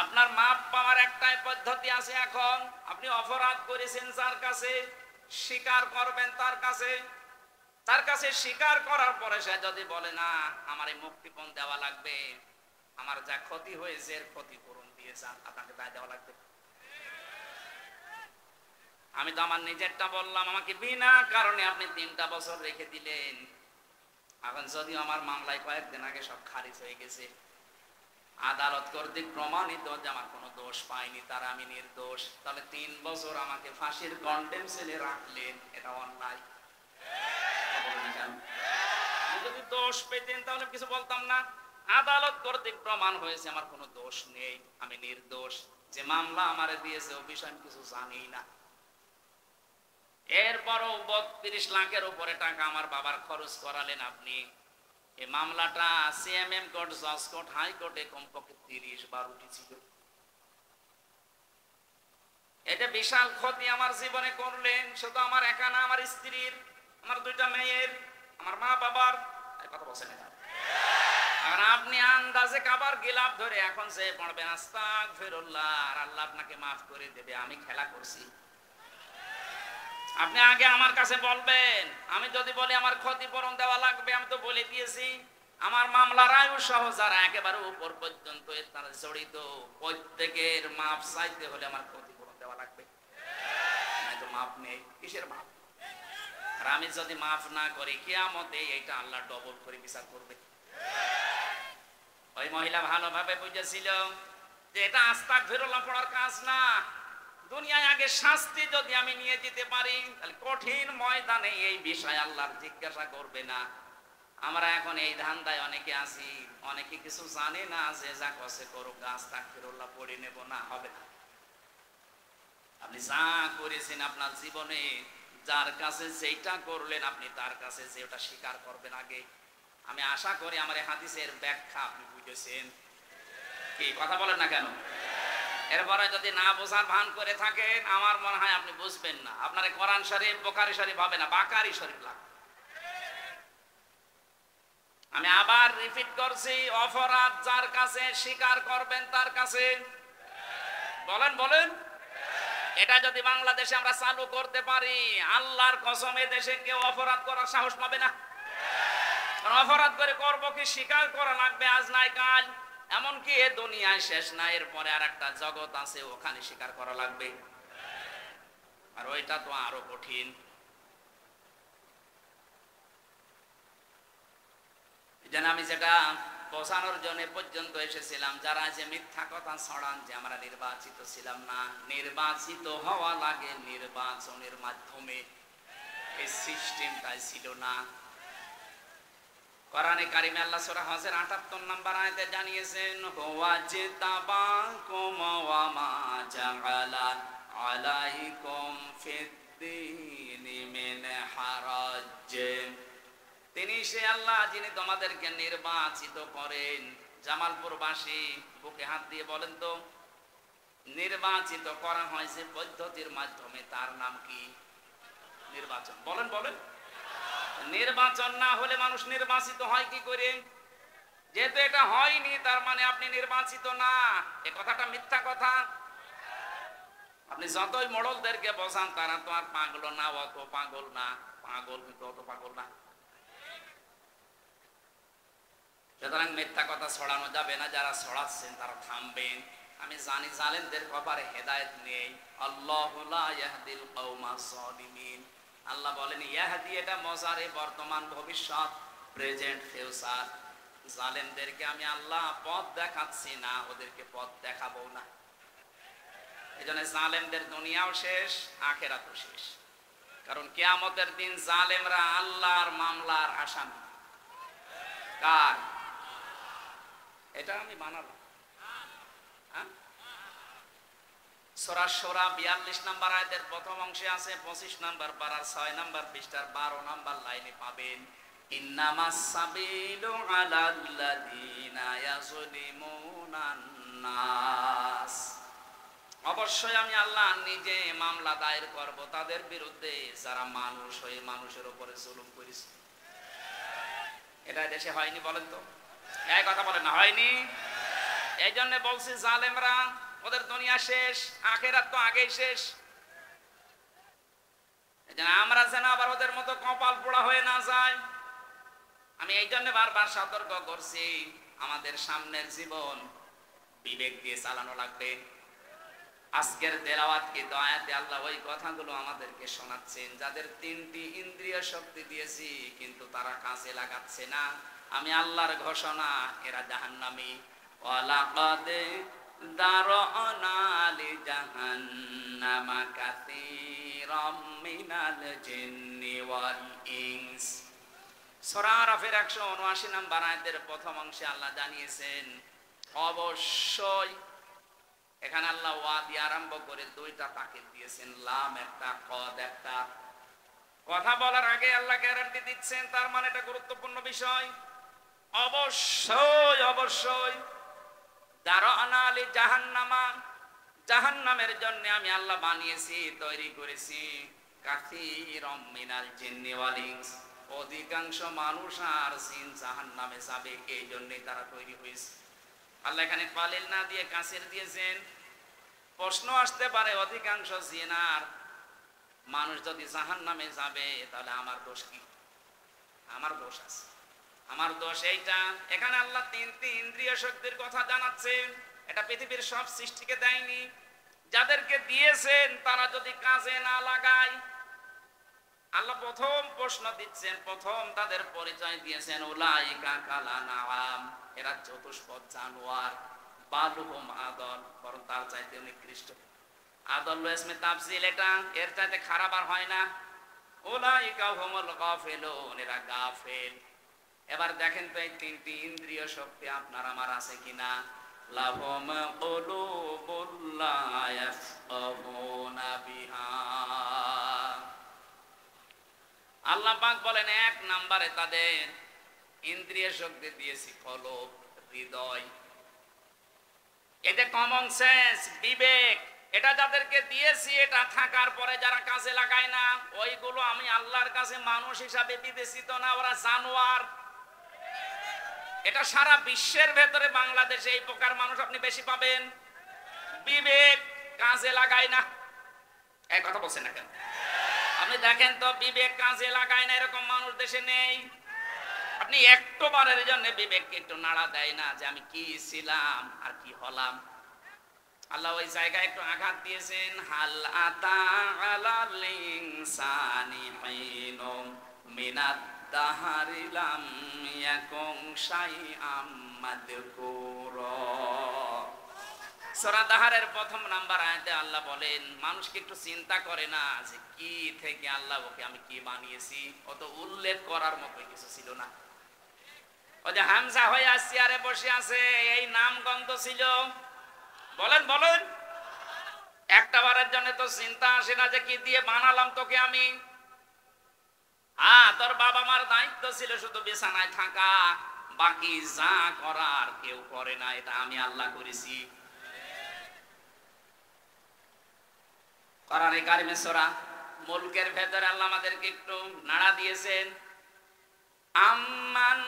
আপনার মাপ পাওয়ার একটাই পদ্ধতি আছে। এখন আপনি অপরাধ করেছেন যার কাছে, স্বীকার করবেন তার কাছে। তার কাছে স্বীকার করার পরে সে যদি বলে না আমার এই মুক্তিপণ দেওয়া লাগবে, আমার যা ক্ষতি হয়েছে এর ক্ষতিপূরণ দিয়ে যান, আপনাকে দায় দেওয়া লাগবে। আমি তো আমার নিজেরটা বললাম, আমাকে বিনা কারণে আপনি 3টা বছর রেখে দিলেন। এখন যদিও আমার মামলায় কয়েকদিন আগে সব খারিজ হয়ে গেছে, আদালত কর্তৃক প্রমাণিত যে আমার কোনো দোষ পাইনি, তার আমি নির্দোষ, তাহলে 3 বছর আমাকে ফাঁসির কন্ডেম সেলে রাখলেন, এটা অন্যায়। যদি দোষ পেতেন তাহলে কিছু বলতাম না। আদালত কর্তৃক প্রমাণ হয়েছে আমার কোনো দোষ নেই, আমি নির্দোষ। যে মামলা আমারে দিয়েছে ও বিষয়ে আমি কিছু জানি না। এরপরও 32 লাখের উপরে টাকা আমার বাবার খরচ করালেন আপনি। এই মামলাটা সিএমএম কোর্ট, জজ কোর্ট, হাইকোর্টে কমপক্ষে 30 বার উঠেছিল। এটা বিশাল ক্ষতি আমার জীবনে করলেন। শুধু আমার একা না, আমার স্ত্রীর, আমার 2টা মেয়ের, আমার মা বাবার। কথা বলছেন না? আর আপনি আন্দাজে কাবার গিলাফ ধরে এখন সে পড়বেন আস্তাগফিরুল্লাহ, আর আল্লাহ আপনাকে মাফ করে দেবে, আমি খেলা করছি। আপনি আগে আমার কাছে বলবেন। আমি যদি বলি আমার ক্ষতিপূরণ দেওয়া লাগবে, আমি তো বলে দিয়েছি আমার মামলার আয়ু সহ যারা একেবারে উপর পর্যন্ত তারা জড়িত, প্রত্যেকের মাপ চাইতে হলে আমার ক্ষতিপূরণ দেওয়া লাগবে। তো মাপ নেই, কিসের মাপ? আর আমি যদি মাফ না করি, কিয়ামতে এটা আল্লাহ ডবল করে বিচার করবে। ওই মহিলা ভালোভাবে বুঝেছিল যে এটা আস্তাগফিরুল্লাহ পড়ার কাজ না। দুনিয়ায় আগে শাস্তি যদি আমি নিয়ে যেতে পারি, তাহলে কঠিন ময়দানে এই বিষয় আল্লাহর জিজ্ঞাসা করবে না। আমরা এখন এই ধান্দায় অনেকে আছি, অনেকে কিছু জানে না, যে যা কসে করুক, আস্তাগফিরুল্লাহ পড়ে নেব না, হবে না। আপনি যা করেছেন আপনার জীবনে, যার কাছে যেটা করলেন আপনি তার কাছে যেটা স্বীকার করবেন আগে। আমি আশা করি আমার এই হাদিসের ব্যাখ্যা আপনি বুঝেছেন। কি কথা বলেন না কেন? এরপরে যদি না বোঝার ভান করে থাকেন, আমার মনে হয় আপনি বুঝবেন না। আপনার কোরআন শরীফ, বুখারী শরীফ হবে না, বাকারি শরীফ লাগবে। আমি আবার রিপিট করছি, অপরাধ যার কাছে স্বীকার করবেন তার কাছে। বলেন বলেন। এটা যদি বাংলাদেশে আমরা চালু করতে পারি, আল্লাহর কসম দেশে কেউ অপরাধ করার সাহস পাবে না। অপরাধ করে করবো কি, স্বীকার করা লাগবে আজ নাই কাল। এমনকি এ দুনিয়ায় শেষ না, এরপরে আর একটা জগৎ আছে, ওখানে স্বীকার করা লাগবে। আর ওইটা তো আরো কঠিন। যেন আমি যেটা বোঝানোর জন্য পর্যন্ত এসেছিলাম, যারা যে মিথ্যা কথা ছড়ান যে আমরা নির্বাচিত ছিলাম না, নির্বাচিত হওয়া লাগে নির্বাচনের মাধ্যমে, এই সিস্টেমটাই ছিল না। কোরআনে কারিমে আল্লাহ সূরা হজের ৭৮ নম্বর আয়াতে জানিয়েছেন, হুয়া জিতাবাকুম ওয়া মা জাআলা আলাইকুম ফিদ্দীনি মিন হারাজ। তিনি সে আল্লাহ যিনি তোমাদেরকে নির্বাচিত করেন। জামালপুরবাসী বুকে হাত দিয়ে বলেন তো, নির্বাচিত করা হয়েছে পদ্ধতির মাধ্যমে, তার নাম কি? নির্বাচন। বলেন বলেন। নির্বাচন না হলে মানুষ নির্বাচিত হয় কি করে? যেহেতু এটা হয়নি, তার মানে আপনি নির্বাচিত না। এ কথাটা মিথ্যা কথা। আপনি যতই মোড়লদেরকে বোঝান, তারা তো আর পাগল না, অত পাগল না। পাগল কিন্তু অত পাগল না। সুতরাং মিথ্যা কথা ছড়ানো যাবে না। যারা ছড়াচ্ছেন তারা থামবেন। আমি জানি জালেমদের কপালে হেদায়েত নেই। আল্লাহু লা ইয়াহদিল কওমাস সালিমিন। আল্লাহ বলেন ইয়াহদি, এটা মজারে, বর্তমান, ভবিষ্যৎ, প্রেজেন্ট, ফিউচার। জালেমদেরকে আমি আল্লাহ পথ দেখাচ্ছি না, ওদেরকে পথ দেখাবো না। এজন্য জালেমদের দুনিয়াও শেষ, আখিরাতও শেষ। কারণ কিয়ামতের দিন জালেমরা আল্লাহর মামলার আসামি। কার? এটা আমি বানালাম। সূরা সূরা ৪২ নম্বর আয়াতের প্রথম অংশে আছে, ২৫ নম্বর পারার ৬ নম্বর পৃষ্ঠার ১২ নম্বর লাইনে পাবেন, ইন্নামাস সাবিলু আলাল্লাযীনা ইয়াযলিমুনান নাস। অবশ্যই আমি আল্লাহ নিজে মামলা দায়ের করব তাদের বিরুদ্ধে যারা মানুষ হয়ে মানুষের উপরে জুলুম করেছে। এটা দেশে হয়নি বলেন তো? এই কথা বলেন না, হয়নি? এই জন্য বলছি জালেমরা ওদের দুনিয়া শেষ, আখেরাত তো আগেই শেষ। আমরা যেন আবার ওদের মতো কপাল পোড়া হয়ে না যায়। আমি এই জন্য বারবার সতর্ক করছি, আমাদের সামনের জীবন বিবেক দিয়ে চালানো লাগবে। আজকের তেলাওয়াত কি আয়াতে আল্লাহ ওই কথাগুলো আমাদেরকে শোনাচ্ছেন, যাদের 3টি ইন্দ্রিয় শক্তি দিয়েছি কিন্তু তারা কাজে লাগাচ্ছে না। আমি আল্লাহর ঘোষণা, এরা জাহান্নামী। ওয়ালাকাদ দারআনা লিজাহান্নামা কাসীরাম মিনাল জিন্নি ওয়াল ইনস। সূরা আরাফের 179 নম্বর আয়াতের প্রথম অংশে আল্লাহ জানিয়েছেন অবশ্যই। এখানে আল্লাহ ওয়া দিয়ে আরম্ভ করে 2টা তাকিদ দিয়েছেন, লাম একটা, কদ একটা। কথা বলার আগে আল্লাহ গ্যারান্টি দিচ্ছেন, তার মানে এটা গুরুত্বপূর্ণ বিষয়। অবশ্যই অবশ্যই দারআনা লি জাহান্নামা, জাহান্নামের জন্য আমি আল্লাহ বানিয়েছি, তৈরি করেছি কাসীরাম মিনাল জিন্নি ওয়াল ইনস, অধিকাংশ মানুষ আর জিন জাহান্নামে যাবে, এই জন্যই তারা তৈরি হয়েছে। আল্লাহ এখানে কালিল না দিয়ে কাসির দিয়েছেন। প্রশ্ন আসতে পারে, অধিকাংশ জিন আর মানুষ যদি জাহান্নামে যাবে তাহলে আমার দোষ কি? আমার দোষ আছে। আমার দোষ এইটা, এখানে আল্লাহ 3টি ইন্দ্রিয় শক্তির কথা জানাচ্ছেন। এটা পৃথিবীর সব সৃষ্টিকে দেয়নি, যাদেরকে দিয়েছেন তারা যদি কাজে না লাগায়। আল্লাহ প্রথম প্রশ্ন দিচ্ছেন, প্রথম তাদের পরিচয় দিয়েছেন উলাইকা কালানাম, এরা চতুষ্পদ জানোয়ার। বালুহুম আদল, বরং তার চাইতে নিকৃষ্ট। আদল ইসমে তাফজিল, এটা এর চাইতে খারাপ আর হয় না। উলাইকা হুমুল গাফিলুন, এরা গাফিল। এবার দেখেন তো এই 3টি ইন্দ্রিয় শক্তি আপনার আমার আছে কিনা। লাহুম কুলুবুল লা ইয়াফকাহুনা বিহা। আল্লাহ পাক বলেন 1 নম্বরে তাদের ইন্দ্রিয় শক্তি দিয়েছি কলব, হৃদয়। এটা কমন সেন্স, বিবেক, এটা যাদেরকে দিয়েছি, এটা থাকার পরে যারা কাজে লাগায় না, ওইগুলো আমি আল্লাহর কাছে মানুষ হিসাবে বিবেচিত না, ওরা জানোয়ার। এটা সারা বিশ্বের ভেতরে বাংলাদেশে এই প্রকার মানুষ আপনি বেশি পাবেন। বিবেক কাজে লাগায় না, এই কথা বলছেন না কেন? আপনি দেখেন তো, বিবেক কাজে লাগায় না এরকম মানুষ দেশে নেই। আপনি একটু বারের জন্য বিবেককে একটু নাড়া দেয় না যে আমি কি ছিলাম আর কি হলাম। আল্লাহ ওই জায়গায় একটু আঘাত দিয়েছেন, হাল আতা আলাল ইনসানি হিনুম মিনাদ দাহরি লাম ইয়াকুন শাইআম মাযকুরা। সূরা দাহরের প্রথম নাম্বার আয়াতে আল্লাহ বলেন, মানুষকে একটু চিন্তা করে না যে কি থেকে আল্লাহ ওকে আমি কি বানিয়েছি, অত উল্লেখ করার মতো কিছু ছিল না। ও যে হামজা হয়ে চেয়ারে বসে আছে, এই নাম গন্ধ ছিল? বলেন বলেন, একটা বারের জন্য তো চিন্তা আসে না যে কি দিয়ে বানালাম তোকে আমি? তোর বাবা মার দায়িত্ব ছিল শুধু বিছানায় থাকা, বাকি যা করার কেউ করে না, এটা আমি আল্লাহ করেছি। কোরআনে কারিমে সূরা মুলকের ভেতরে আল্লাহ আমাদেরকে একটু নাড়া দিয়েছেন, আম্মান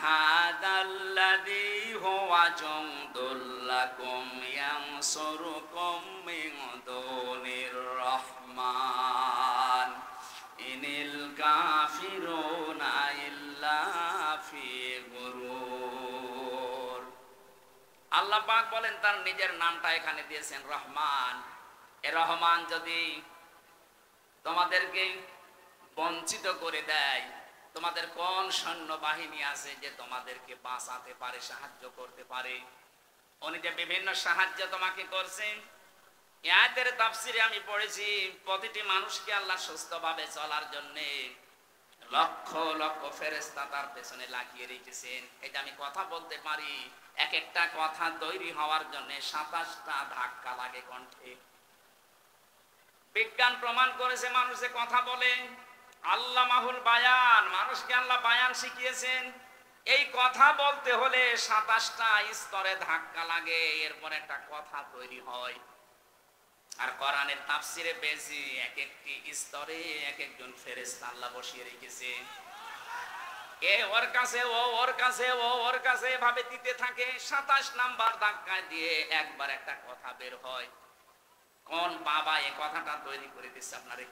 হাদাল্লাযী হুয়া জুনদুল লাকুম ইয়ানসুরুকুম মিন দুনির রাহমান ইনিল কাফিরুনা ইল্লা ফি গুরুর। আল্লাহ পাক বলেন, তার নিজের নামটা এখানে দিয়েছেন রহমান। এ রহমান যদি তোমাদেরকে বঞ্চিত করে দেয়, তোমাদের কোন সৈন্যবাহিনী আছে যে তোমাদেরকে বাঁচাতে পারে, সাহায্য করতে পারে? উনি যে বিভিন্ন সাহায্য তোমাকে করছেন। এই আয়াতের তাফসিরে আমি পড়েছি, প্রতিটি মানুষকে আল্লাহ সুস্থভাবে চলার জন্য লক্ষ লক্ষ ফেরেশতা তার পেছনে লাগিয়ে রেখেছেন। এটা আমি কথা বলতে পারি, এক একটা কথা তৈরি হওয়ার জন্য 27টা ধাক্কা লাগে কণ্ঠে। বিজ্ঞান প্রমাণ করেছে মানুষে কথা বলে, আল্লাহ মাহুল বায়ান, মানুষকে আল্লাহ বায়ান শিখিয়েছেন। এই কথা বলতে হলে 27টা স্তরে ধাক্কা লাগে, এরপর একটা কথা তৈরি হয়। আর কোরআনের তাফসিরে পেয়েছি, এক একটি স্তরে এক একজন ফেরেশতা আল্লাহ বসিয়ে রেখেছে। এ ওর কাছে, ও ওর কাছে, ও ওর কাছে এভাবে দিতে থাকে। 27 নাম্বার ধাক্কা দিয়ে একবার একটা কথা বের হয়। কোন বাবা এই কথাটা তৈরি করে দিচ্ছে আপনারে?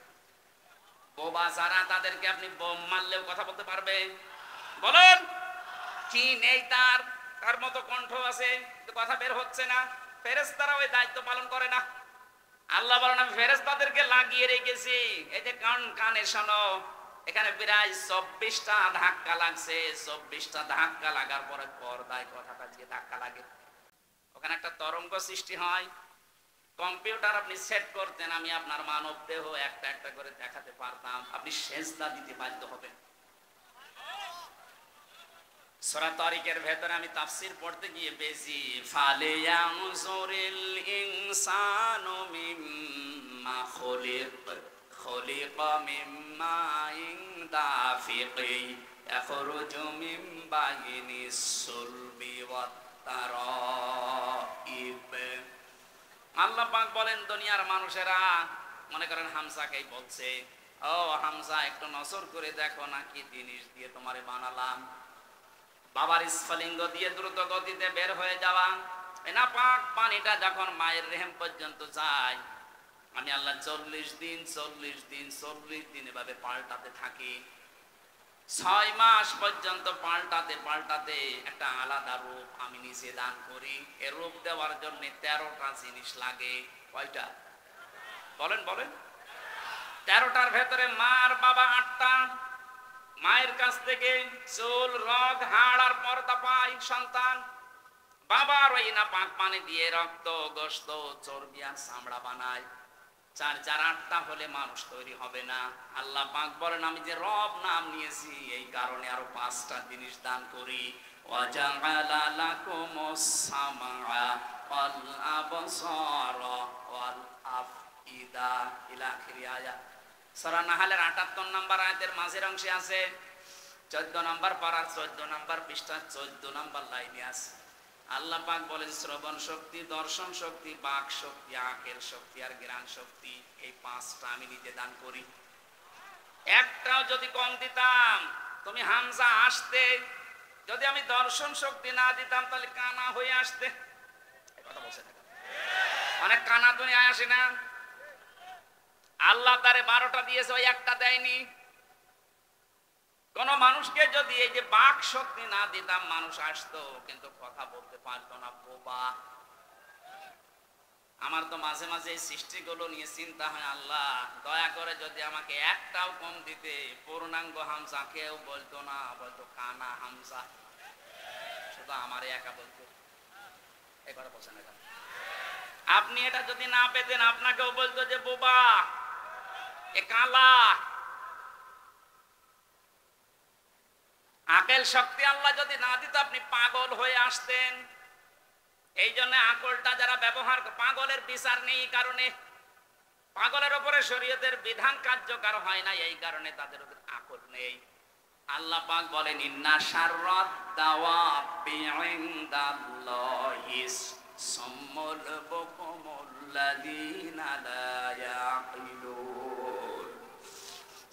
বোবা যারা, তাদেরকে আপনি বোম মারলেও কথা বলতে পারবে? বলেন কি নেই তার? তার মতো কণ্ঠ আছে, কিন্তু কথা বের হচ্ছে না। ফেরেশতারা ওই দায়িত্ব পালন করে না। আল্লাহ বলেন আমি ফেরেশতাদেরকে লাগিয়ে রেখেছি। এই যে কান কানে শোনো, এখানে প্রায় 24টা ধাক্কা লাগছে। 24টা ধাক্কা লাগার পরে পর্দায় কথাটা যে ধাক্কা লাগে, ওখানে একটা তরঙ্গ সৃষ্টি হয়। কম্পিউটার আপনি সেট করতেন, আমি আপনার মানব দেহ একটা একটা করে দেখাতে পারতাম, আপনি সেজদা দিতে বাধ্য হবেন। সূরা তারিকের ভেতরে আমি তাফসীর পড়তে গিয়ে পেয়েছি, ফালিয়ানজুরিল ইনসানু মিম্মা খুলিকা মিম্মা দাফিকি ইয়াখরুজু মিন বাইনিস সুলবি ওয়াত তারাইব। আল্লাহ পাক বলেন দুনিয়ার মানুষেরা মনে করেন হামজাকেই বলছে, ও হামজা একটু নজর করে দেখো না কি জিনিস দিয়ে তোমারে বানালাম। বাবার স্ফলিঙ্গ দিয়ে দ্রুত গতিতে বের হয়ে যাওয়া, না পাক পানিটা যখন মায়ের রেহেম পর্যন্ত যায়, আমি আল্লাহ 40 দিন 40 দিন 40 দিন এভাবে পাল্টাতে থাকি। 6 মাস পর্যন্ত পাল্টাতে পাল্টাতে একটা আলাদা রূপ আমি নিজে দান করি। এ রূপ দেওয়ার জন্য 13টা জিনিস লাগে। কয়টা? বলেন বলেন। 13টার ভেতরে মার বাবা 8টা। মায়ের কাছ থেকে চুল, রগ, হাড় আর পর্দা পায় সন্তান। বাবার ওই না পাক পানি দিয়ে রক্ত, গোশত, চর্বি আর চামড়া বানায়। 4 4 8টা হলে মানুষ তৈরি হবে না। আল্লাহ পাক বলেন আমি যে রব নাম নিয়েছি, এই কারণে আরো 5টা জিনিস দান করি। ওয়াজআলা লাকুমুস সামআ ওয়াল আবসারা ওয়াল আফইদা ইলা আখিরি আয়াত। সূরা নাহলের 78 নম্বর আয়াতের মাঝের অংশে আছে। 14 নম্বর পারার 14 নম্বর পৃষ্ঠা 14 নম্বর লাইনে আছে। আল্লাহ পাক বলেন শ্রবণ শক্তি, দর্শন শক্তি, বাক শক্তি, আঁখের শক্তি আর ঘ্রাণ শক্তি, এই 5টা আমি নিজে দান করি। একটাও যদি কম দিতাম, তুমি হামজা আসতে, যদি আমি দর্শন শক্তি না দিতাম তাহলে কানা হয়ে আসতে। এই কথা বলছে না? অনেক কানা দুনিয়ায় আসে না? আল্লাহ তারে 12টা দিয়েছে, ওই একটা দেয়নি। কোন মানুষকে যদি এই যে বাক শক্তি না দিতাম, মানুষ আসতো কিন্তু কথা বলতে পারতো না, বোবা। আমার তো মাঝে মাঝে এই সৃষ্টিগুলো নিয়ে চিন্তা হয়, আল্লাহ দয়া করে যদি আমাকে একটাও কম দিতে, পূর্ণাঙ্গ হামজা কেউ বলতো না, বলতো কানা হামজা, শুধু আমারে একা বলতো। এবার বলছেন এটা, আপনি এটা যদি না পেতেন আপনাকেও বলতো যে বোবা, এ কালা। আকল শক্তি আল্লাহ যদি না দিত, আপনি পাগল হয়ে আসতেন। এই জন্য আকলটা যারা ব্যবহার, পাগলের বিচার নেই, কারণে পাগলের উপরে শরীয়তের বিধান কার্যকর হয় না, এই কারণে তাদের আকল নেই। আল্লাহ পাক বলেন ইন্না শাররাদ দাওয়াবি ইনদাল্লাহিস সাম্মুল বুকুমুল্লাযীনা লা ইয়াকিলুন।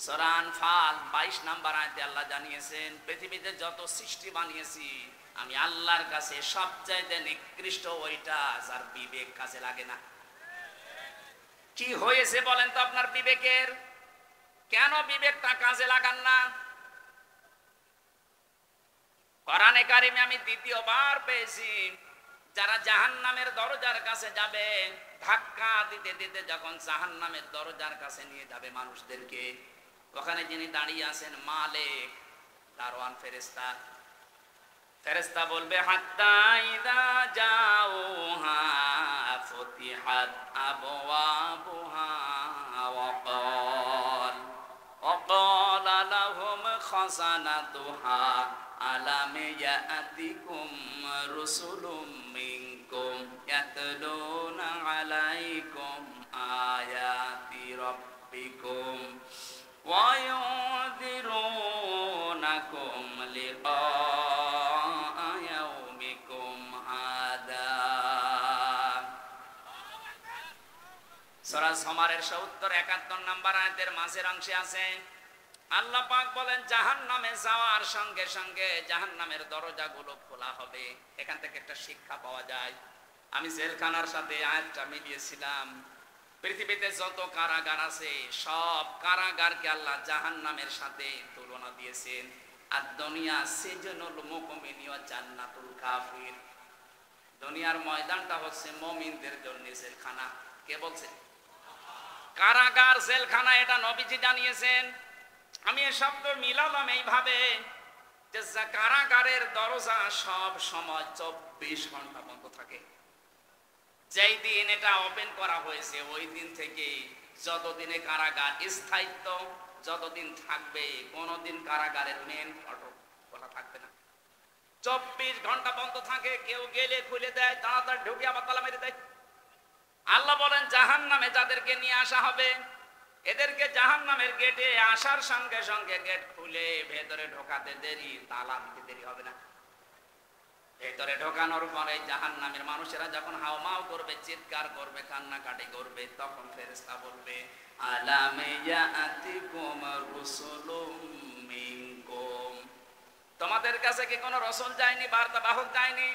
সূরা আনফাল 22 নম্বর আয়াতে আল্লাহ জানিয়েছেন, পৃথিবীতে যত সৃষ্টি বানিয়েছি আমি আল্লাহর কাছে সবচাইতে নিকৃষ্ট ওইটা যার বিবেক কাজে লাগে না। কি হয়েছে বলেন তো আপনার বিবেকের? কেন বিবেকটা কাজে লাগান না? কোরআনে কারিমে আমি দ্বিতীয়বার পেয়েছি, যারা জাহান্নামের দরজার কাছে যাবে, ধাক্কা দিতে দিতে যখন জাহান্নামের দরজার কাছে নিয়ে যাবে মানুষদেরকে, ওখানে যিনি দাঁড়িয়ে আছেন মালিক, দারওয়ান ফেরেশতা, ফেরেশতা বলবে হাত্তা ইযা জাউহা ফুতিহাত আবওয়াবুহা ওয়া ক্বালা লাহুম খাযানাতুহা আলাম ইয়াতিকুম রুসুলুম মিনকুম ইয়াতলুনা আলাইকুম আয়াতি রাব্বিকুম ওয়া ইউযিরুনাকুম লিকা ইয়াউমিকুম হাদা। সূরা জুমারের 70 71 নম্বর আয়াতের মাঝের অংশে আছে, আল্লাহ পাক বলেন জাহান্নামে যাওয়ার সঙ্গে সঙ্গে জাহান্নামের দরজাগুলো খোলা হবে। এখান থেকে একটা শিক্ষা পাওয়া যায়। আমি জেলখানার সাথে আয়াতটা মিলিয়েছিলাম। পৃথিবীতে যত কারাগার আছে সব কারাগারকে আল্লাহ জাহান্নামের সাথে তুলনা দিয়েছেন। আর দুনিয়া সিজনুল মুমিনি ওয়া জান্নাতুল কাফির। দুনিয়ার ময়দানটা হচ্ছে মুমিনদের জন্য জেলখানা। কে বলছে? কারাগার জেলখানা, এটা নবীজি জানিয়েছেন। আমি এই শব্দ মিলালাম এইভাবে যে কারাগারের দরজা সব সময় 24 ঘন্টা বন্ধ থাকে। যেই দিন এটা ওপেন করা হয়েছে ওই দিন থেকে যতদিনে কারাগার স্থায়িত্ব যতদিন থাকবে, কোনোদিন কারাগারের মেন ফটক খোলা থাকবে না। 24 ঘন্টা বন্ধ থাকে। কেউ গেলে খুলে দেয়, তাড়াতাড়ি ঢুকে আবার তালা মেরে দেয়। আল্লাহ বলেন জাহান্নামে যাদেরকে নিয়ে আসা হবে, এদেরকে জাহান্নামের গেটে আসার সঙ্গে সঙ্গে গেট খুলে ভেতরে ঢোকাতে দেরি, তালা দিতে দেরি হবে না। ভেতরে ঢোকানোর পরে জাহান্নামের মানুষেরা যখন হাওমাও করবে, চিৎকার করবে, কান্নাকাটি করবে, তখন ফেরেশতা বলবে আলাম ইয়াতিকুম রুসুলুম মিনকুম, তোমাদের কাছে কি কোনো রাসূল যায়নি, বার্তা বাহক যায়নি?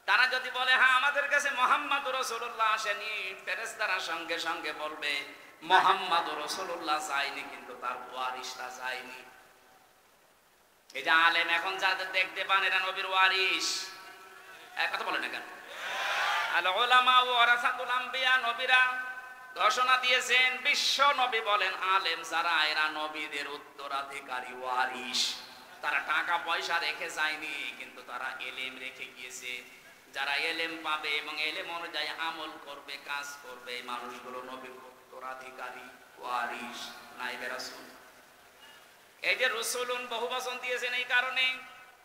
তারা যদি বলে হ্যাঁ আমাদের কাছে মুহাম্মদুর রাসূলুল্লাহ আসেনি, ফেরেশতারা সঙ্গে সঙ্গে বলবে মুহাম্মদুর রাসূলুল্লাহ যায়নি, কিন্তু তার ওয়ারিসরা যায়নি। এই যে আলেম এখন যাদের দেখতে পান এরা নবীর ওয়ারিস। এক কথা বলে না কেন? আল উলামা ওয়ারাসাতুল আম্বিয়া, নবীরা ঘোষণা দিয়েছেন, বিশ্ব নবী বলেন আলেম যারা এরা নবীদের উত্তরাধিকারী ওয়ারিস। তারা টাকা পয়সা রেখে যায়নি, কিন্তু তারা এলেম রেখে গিয়েছে। যারা এলেম পাবে এবং এলেম অনুযায়ী আমল করবে, কাজ করবে, এই মানুষগুলো নবীর উত্তরাধিকারী ওয়ারিস, নাইবে রাসূল। এই যে রসুলুন বহু বচন দিয়েছেন এই কারণে,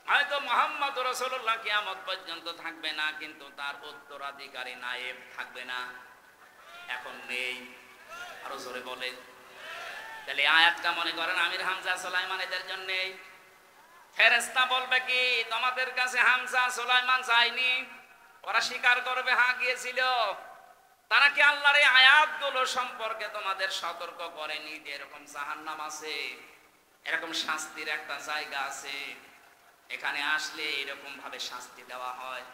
হয়তো মুহাম্মদ রাসূলুল্লাহ কিয়ামত পর্যন্ত থাকবে না, কিন্তু তার উত্তরাধিকারী নায়েব থাকবে না, এখন নেই। আরো জোরে বলে। তাহলে আয়াতটা মনে করেন আমির হামজা সুলাইমান এদের জন্য। ফেরেশতা বলবে কি তোমাদের কাছে হামজা সুলাইমান যায়নি? ওরা স্বীকার করবে হ্যাঁ গিয়েছিল। তারা কি আল্লাহর এই আয়াতগুলো সম্পর্কে তোমাদের সতর্ক করেনি যে এরকম জাহান্নাম আছে, এরকম শাস্তির একটা জায়গা আছে, এখানে আসলে এরকম ভাবে শাস্তি দেওয়া হয়?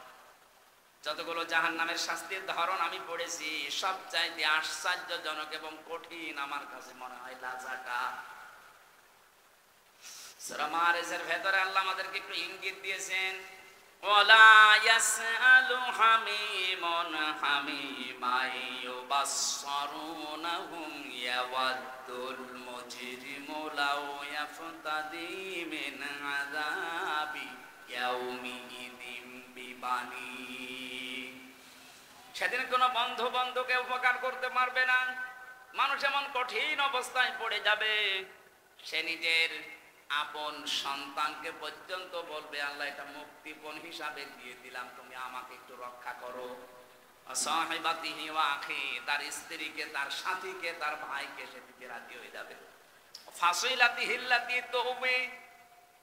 যতগুলো জাহান্নামের শাস্তির ধরন আমি পড়েছি, সবচাইতে আশ্চর্যজনক এবং কঠিন আমার কাছে মনে হয় লাজাটা। সূরা মারিজের ভেতরে আল্লাহ আমাদেরকে একটু ইঙ্গিত দিয়েছেন, ওয়ালা ইয়াসআলু হামিমুন হামিমা ইউবাসসিরুনহুম ইয়াওয়াদ্দুল মুজরিমু লাউ ইয়াফতাদি মিন আযাবি ইয়াউমিইযিন বিবানি। সেদিন কোনো বন্ধু বন্ধুকে উপকার করতে পারবে না। মানুষ এমন কঠিন অবস্থায় পড়ে যাবে, সে নিজের আপন সন্তানকে পর্যন্ত বলবে আল্লাহ এটা মুক্তিপণ হিসাবে দিয়ে দিলাম, তুমি আমাকে একটু রক্ষা করো। সাহিবাতিহি ওয়া আখি, তার স্ত্রীকে, তার সাথীকে, তার ভাইকে সে দিতে রাজি হয়ে যাবে। ফাসিলাতিহি আল্লাতী তুবি,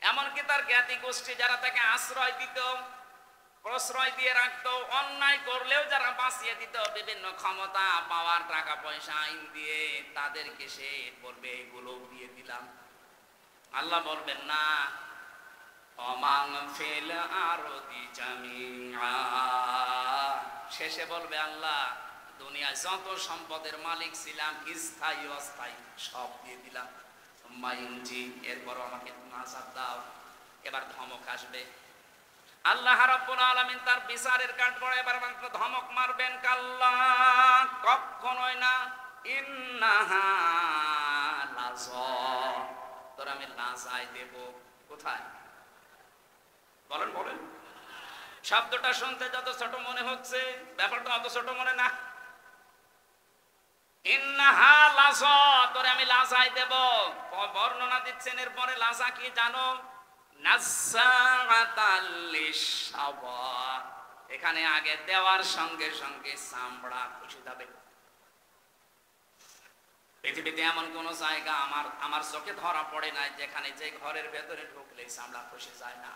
এমনকি তার জ্ঞাতি গোষ্ঠী যারা তাকে আশ্রয় দিত, প্রশ্রয় দিয়ে রাখতো, অন্যায় করলেও যারা বাঁচিয়ে দিত, বিভিন্ন ক্ষমতা পাওয়ার টাকা পয়সা আইন দিয়ে, তাদেরকে সে বলবে এগুলো দিয়ে দিলাম। আল্লাহ বলবেন না, অমাং ফিল আরদি জামিআ, শেষে বলবে আল্লাহ দুনিয়ায় যত সম্পদের মালিক ছিলাম স্থায়ী অস্থায়ী সব দিয়ে দিলাম। মাইনজি, এরপরও আমাকে আযাব দাও। এবার ধমক আসবে। আল্লাহ রাব্বুল আলামিন তার বিচারের কাঠগড়ায় এবার মাত্র ধমক মারবেন, কাল্লা, কখনোই না, ইন্নাহা লাযা, তোর আমি লাজায় দেব। কোথায়? বলেন বলেন। শব্দটা শুনতে যত ছোট মনে হচ্ছে, ব্যাপারটা অত ছোট মনে না। ইন্নাহা লাযা, তোরে আমি লাজায় দেব। বর্ণনা দিচ্ছেন এরপরে লাজা কি জানো? নাযাআতাল লিশাওয়া, এখানে আগে দেওয়ার সঙ্গে সঙ্গে চামড়া খসে যাবে। পৃথিবীতে এমন কোন জায়গা আমার চোখে ধরা পড়ে নাই যেখানে যে ঘরের ভেতরে ঢুকলে চামড়া খসে যায় না।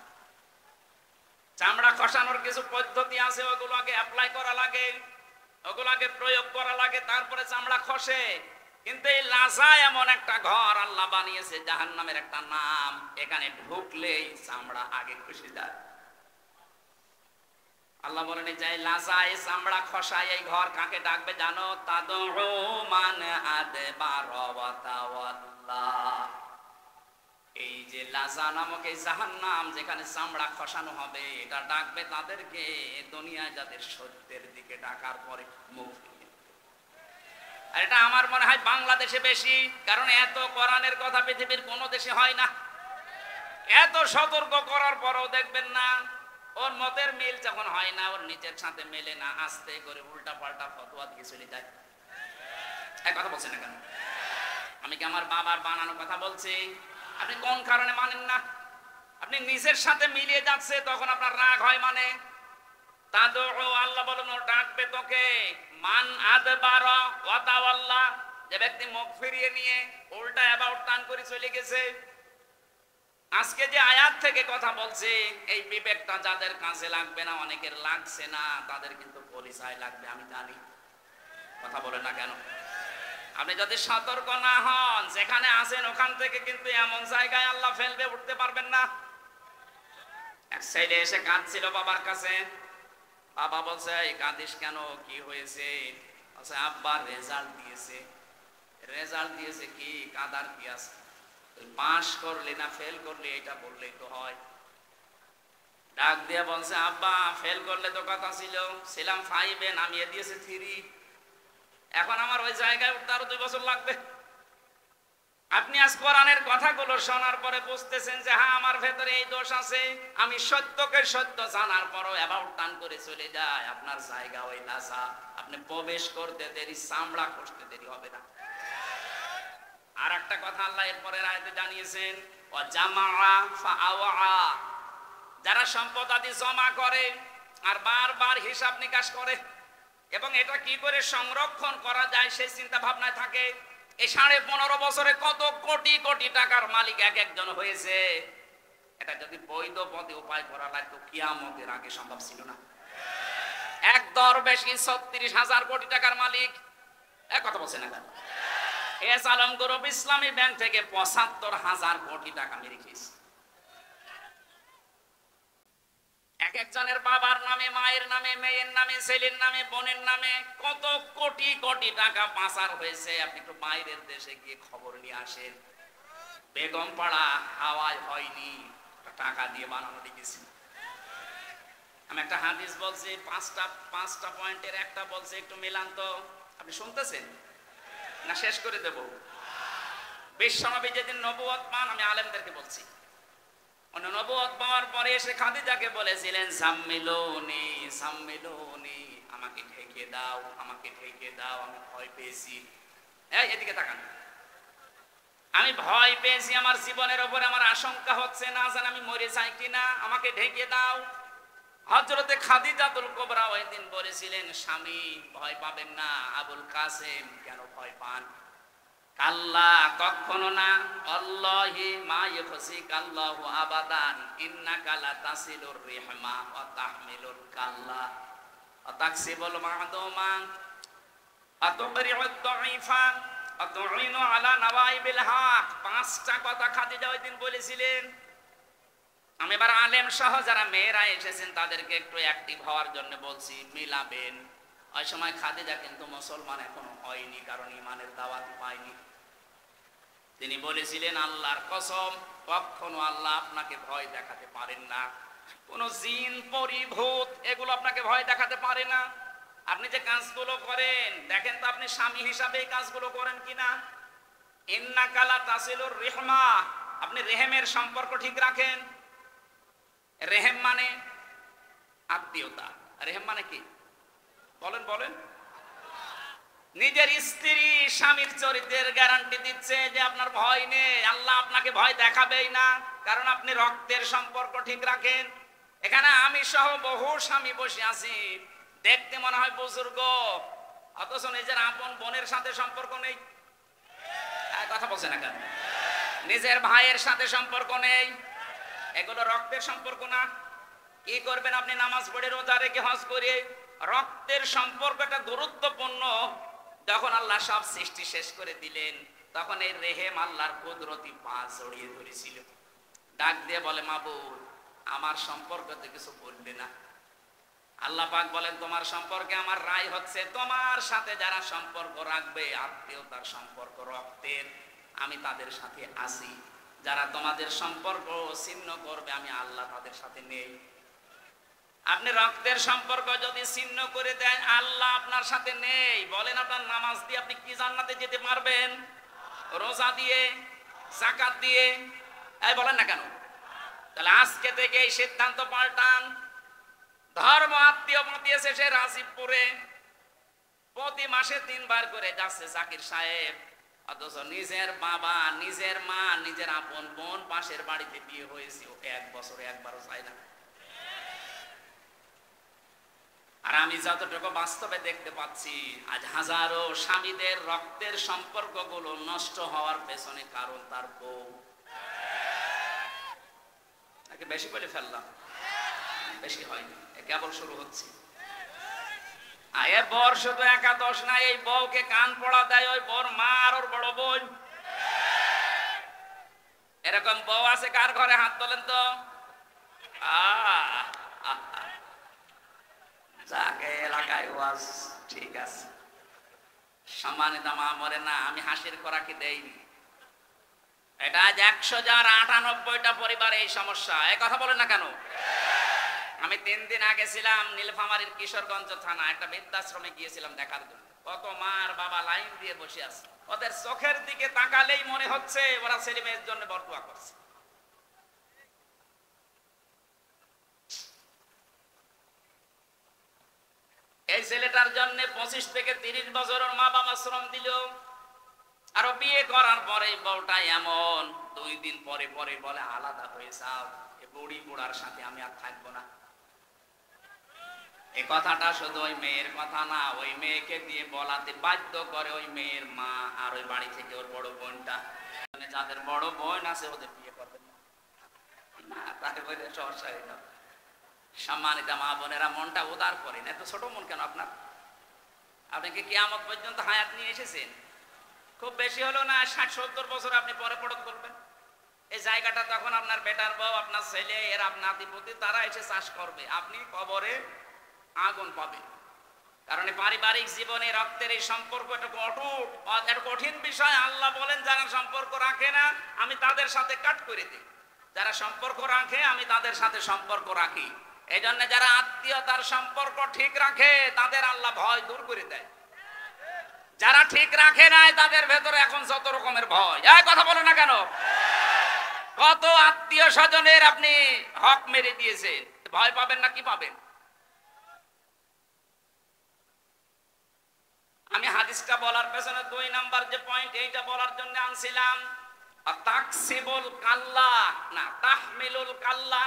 চামড়া খসানোর কিছু পদ্ধতি আছে, ওগুলো আগে অ্যাপ্লাই করা লাগে, ওগুলো আগে প্রয়োগ করা লাগে, তারপরে চামড়া খসে। কিন্তু এই লাসা এমন একটা ঘর আল্লাহ বানিয়েছে, জাহান্নামের একটা নাম, এখানে ঢুকলেই চামড়া আগে খুশি যায়। আল্লাহ বলেন যাই লাসায় চামড়া খসায় এই ঘর কাকে ডাকবে জানো? তাদউ মান আদবার ওয়া তাওয়াল্লা। এই যে লাসা নামক এই জাহান্নাম যেখানে চামড়া খসানো হবে, এটা ডাকবে তাদেরকে দুনিয়ায় যাদের সত্যের দিকে ডাকার পরে মুখ ফিরিয়ে। আর এটা আমার মনে হয় বাংলাদেশে বেশি, কারণ এত কোরআনের কথা পৃথিবীর কোন দেশে হয় না। এত সতর্ক করার পরও দেখবেন না, ওর মতের মিল যখন হয় না, ওর নিজের সাথে মেলে না, আস্তে করে উল্টা পাল্টা ফতোয়া দিয়ে চলে যায়। এক কথা বলছেন না কেন? আমি কি আমার বাবার বানানো কথা বলছি? আপনি কোন কারণে মানেন না? আপনি নিজের সাথে মিলিয়ে যাচ্ছে, তখন আপনার রাগ হয়। মানে তাদউ, আল্লাহ বলেন ও ডাকবে তোকে, মান আদবারা ওয়া তাওয়াল্লা, যে ব্যক্তি মুখ ফিরিয়ে নিয়ে উল্টা অ্যাবাউট টার্ন করে চলে গেছে। আজকে যে আয়াত থেকে কথা বলছে, এই বিবেকটা যাদের কাছে লাগবে না, অনেকের লাগছে না, তাদের কিন্তু পরিচয় লাগবে। আমি জানি, কথা বলে না কেন? আপনি যদি সতর্ক না হন, যেখানে আছেন ওখান থেকে কিন্তু এমন জায়গায় আল্লাহ ফেলবে, উঠতে পারবেন না। এক ছেলে এসে কাঁদছিল বাবার কাছে। বাবা বলছে এই কাঁদিস কেন, কি হয়েছে? বলছে আব্বা রেজাল্ট দিয়েছে। রেজাল্ট দিয়েছে, কি কাঁদার কি আছে? পাস করলে না ফেল করলে এটা বললেই তো হয়। ডাক দিয়ে বলছে আব্বা ফেল করলে তো কথা ছিলাম 5-এ, নামিয়ে দিয়েছে 3। এখন আমার ওই জায়গায় উঠতে আরো 2 বছর লাগবে। আপনি আজ কোরআনের কথাগুলো শোনার পরে বুঝতেছেন যে হ্যাঁ আমার ভেতরে এই দোষ আছে, আমি সত্যকে সত্য জানার পরও অ্যাবাউট টান করে চলে যায়। আপনার জায়গা ওই লাসা, আপনি প্রবেশ করতে দেরি, চামড়া খসতে দেরি হবে না। আর একটা কথা আল্লাহ এরপরের আয়াতে জানিয়েছেন, ওয়া জামাআ ফাআওয়া, যারা সম্পদ আদি জমা করে আর বারবার হিসাব নিকাশ করে এবং এটা কি করে সংরক্ষণ করা যায় সেই চিন্তা ভাবনায় থাকে। এই 15.5 বছরে কত কোটি কোটি টাকার মালিক এক একজন হয়েছে। এটা যদি বৈধ পথে উপায় করা লাগতো, কিয়ামতের আগে সম্ভব ছিল না। এক দরবেশী 36,000 কোটি টাকার মালিক। এক কথা বলছে না কেন? এস আলম গ্রুপ ইসলামী ব্যাংক থেকে 75,000 কোটি টাকা মেরে খেয়েছে। এক একজনের বাবার নামে, মায়ের নামে, মেয়ের নামে, ছেলের নামে, বোনের নামে কত কোটি কোটি টাকা পাচার হয়েছে। আপনি একটু বাইরের দেশে গিয়ে খবর নিয়ে আসেন। বেগম পাড়া হাওয়ায় হয়নি, টাকা দিয়ে বানানো দেখেছি। আমি একটা হাদিস বলছি, পাঁচটা পয়েন্টের একটা বলছে, একটু মিলান তো। আপনি শুনতেছেন না? শেষ করে দেব। বিশ্বনবী যেদিন নবুয়ত পান, আমি আলেমদেরকে বলছি, নবুয়ত পাওয়ার পরে এসে খাদিজাকে বলেছিলেন সাম্মিলুনি সাম্মিলুনি, আমাকে ঢেকে দাও, আমাকে ঢেকে দাও, আমি ভয় পেয়েছি। এই এদিকে তাকান, আমি ভয় পেয়েছি, আমার জীবনের উপরে আমার আশঙ্কা হচ্ছে, না জানি আমি মরে যাই কিনা, আমাকে ঢেকে দাও। হযরতে খাদিজাতুল কুবরা ওই দিন বলেছিলেন, স্বামী ভয় পাবেন না। আবুল কাসেম কেন ভয় পান? কাল্লা, কখনো না। আল্লাহি মা ইখসিকাল্লাহু আবাদান, ইন্নাকা লাতাসিলুর রিহমা ওয়া তাহমিলুল কাল্লা ওয়া তাকসিবুল মা'দুমা ওয়া তুকরিউদ দাঈফা ওয়া তুঈনু আলা নাওয়াইবিল হক। 5টা কথা খাদিজা ওই দিন বলেছিলেন। আমি এবার আলেম সহ যারা মেয়েরা এসেছেন তাদেরকে একটু অ্যাক্টিভ হওয়ার জন্য বলছি, মিলাবেন। ওই সময় খাদিজা কিন্তু মুসলমান এখনো হয়নি, কারণ ইমানের দাওয়াত পায়নি। তিনি বলেছিলেন, আল্লাহর কসম, কখনো আল্লাহ আপনাকে ভয় দেখাতে পারেন না। কোন জিন, পরি, ভূত এগুলো আপনাকে ভয় দেখাতে পারে না। আপনি যে কাজগুলো করেন, দেখেন তো আপনি স্বামী হিসাবে এই কাজগুলো করেন কিনা। ইন্নাকা লাতাসিলুর রিহমা, আপনি রেহেমের সম্পর্ক ঠিক রাখেন। রেহেম মানে আত্মীয়তা। রেহেম মানে কি? বলেন বলেন। নিজের স্ত্রী স্বামীর চরিত্রের গ্যারান্টি দিচ্ছে যে আপনার ভয় নেই, আল্লাহ আপনাকে ভয় দেখাবেই না, কারণ আপনি রক্তের সম্পর্ক ঠিক রাখেন। এখানে আমি সহ বহু স্বামী বসে আছি, দেখতে মনে হয় বুজুর্গ, অথচ নিজের আপন বোনের সাথে সম্পর্ক নেই। কথা বলছে না কেন? নিজের ভাইয়ের সাথে সম্পর্ক নেই। এগুলো রক্তের সম্পর্ক না। কি করবেন আপনি? নামাজ পড়ে, রোজা রেখে, হজ করে। রক্তের সম্পর্কটা গুরুত্বপূর্ণ, যখন আল্লাহ সব সৃষ্টি শেষ করে দিলেন, তখন এই রেহেম আল্লাহর কুদরতি পা জড়িয়ে ধরেছিল। ডাক দিয়ে বলে, মাবুদ, আমার সম্পর্কতে কিছু বলবে না। আল্লাহ পাক বলেন, তোমার সম্পর্কে আমার রায় হচ্ছে, তোমার সাথে যারা সম্পর্ক রাখবে, আত্মীয়তার সম্পর্ক, রক্তের, আমি তাদের সাথে আছি। যারা তোমাদের সম্পর্ক ছিন্ন করবে, আমি আল্লাহ তাদের সাথে নেই। আপনি রক্তের সম্পর্ক যদি ছিন্ন করে দেন, আল্লাহ আপনার সাথে নেই। বলেন, আপনার নামাজ দিয়ে আপনি কি জান্নাতে যেতে পারবেন? রোজা দিয়ে, যাকাত দিয়ে? এই বলেন না কেন? তাহলে আজকে থেকে এই সিদ্ধান্ত পাল্টান। ধর্ম আত্মীয় পাঠিয়েছে সে রাজীবপুরে, প্রতি মাসে 3 বার করে যাচ্ছে জাকির সাহেব, অথচ নিজের বাবা, নিজের মা, নিজের আপন বোন পাশের বাড়িতে বিয়ে হয়েছে, 1 বছরে একবারও যায় না। আর আমি যতটুকু বাস্তবে দেখতে পাচ্ছি, আজ হাজারো স্বামীদের রক্তের সম্পর্কগুলো নষ্ট হওয়ার পেছনে কারণ তার বউ। নাকি বেশি বলে ফেললাম? বেশি হয়নি, কেবল শুরু হচ্ছে। এ বর শুধু একাদশ না, এই বউকে কান পড়া দেয় ওই বর মা আর ওর বড় বোন। এরকম বউ আছে কার ঘরে? হাত তোলেন তো। যাকে এলাকায় ওয়াজ ঠিক আছে, সম্মানিত মা মরে না, আমি হাসির খোরাকি দেইনি। এটা আজ 100,098টা পরিবারে এই সমস্যা। এই কথা বলেন না কেন? আমি 3 দিন আগে ছিলাম নীলফামারীর কিশোরগঞ্জ থানা, একটা বৃদ্ধাশ্রমে গিয়েছিলাম দেখার জন্য। কত মা আর বাবা লাইন দিয়ে বসে আছে, ওদের চোখের দিকে তাকালেই মনে হচ্ছে ওরা ছেলে মেয়ের জন্য বরদোয়া করছে। এই ছেলেটার জন্য 25 থেকে 30 বছরের মা বাবা শ্রম দিল, আর বিয়ে করার পরে বউটা এমন 2 দিন পরে পরে বলে আলাদা হয়ে যাও, এই বুড়ি বুড়ার সাথে আমি আর থাকবো না। এই কথাটা শুধু ওই মেয়ের কথা না, ওই মেয়েকে দিয়ে বলাতে বাধ্য করে ওই মেয়ের মা আর ওই বাড়ি থেকে ওর বড় বোনটা। যাদের বড় বোন আছে ওদের বিয়ে করবেন না, তাকে বলে সমস্যা হইল। সম্মানিত মা বোনেরা, মনটা উদার করেন। এত ছোট মন কেন আপনার? আপনি কি কিয়ামত পর্যন্ত হায়াত নিয়ে এসেছেন? খুব বেশি হলো না 60-70 বছর আপনি পরে পড়ত করবেন। এই জায়গাটা তখন আপনার বেটার বউ, আপনার ছেলে, এর আপনার নাতিপুতি, তারা এসে চাষ করবে, আপনি কবরে আগুন পাবেন। কারণ পারিবারিক জীবনে রক্তের এই সম্পর্ক একটা অটুট, একটা কঠিন বিষয়। আল্লাহ বলেন, যারা সম্পর্ক রাখে না আমি তাদের সাথে কাট করে দিই, যারা সম্পর্ক রাখে আমি তাদের সাথে সম্পর্ক রাখি। এই জন্য যারা আত্মীয়তার সম্পর্ক ঠিক রাখে তাদের আল্লাহ ভয় দূর করে দেয়। যারা ঠিক রাখে নাই তাদের ভেতরে এখন যত রকমের ভয়। এই কথা বলো না কেন? কত আত্মীয় স্বজনের আপনি হক মেরে দিয়েছেন, ভয় পাবেন না কি পাবেন? আমি হাদিসটা বলার পেছনে 2 নাম্বার যে পয়েন্ট, এইটা বলার জন্য আনছিলাম। তাকসিবুল কাল্লা না তাহমিলুল কাল্লা।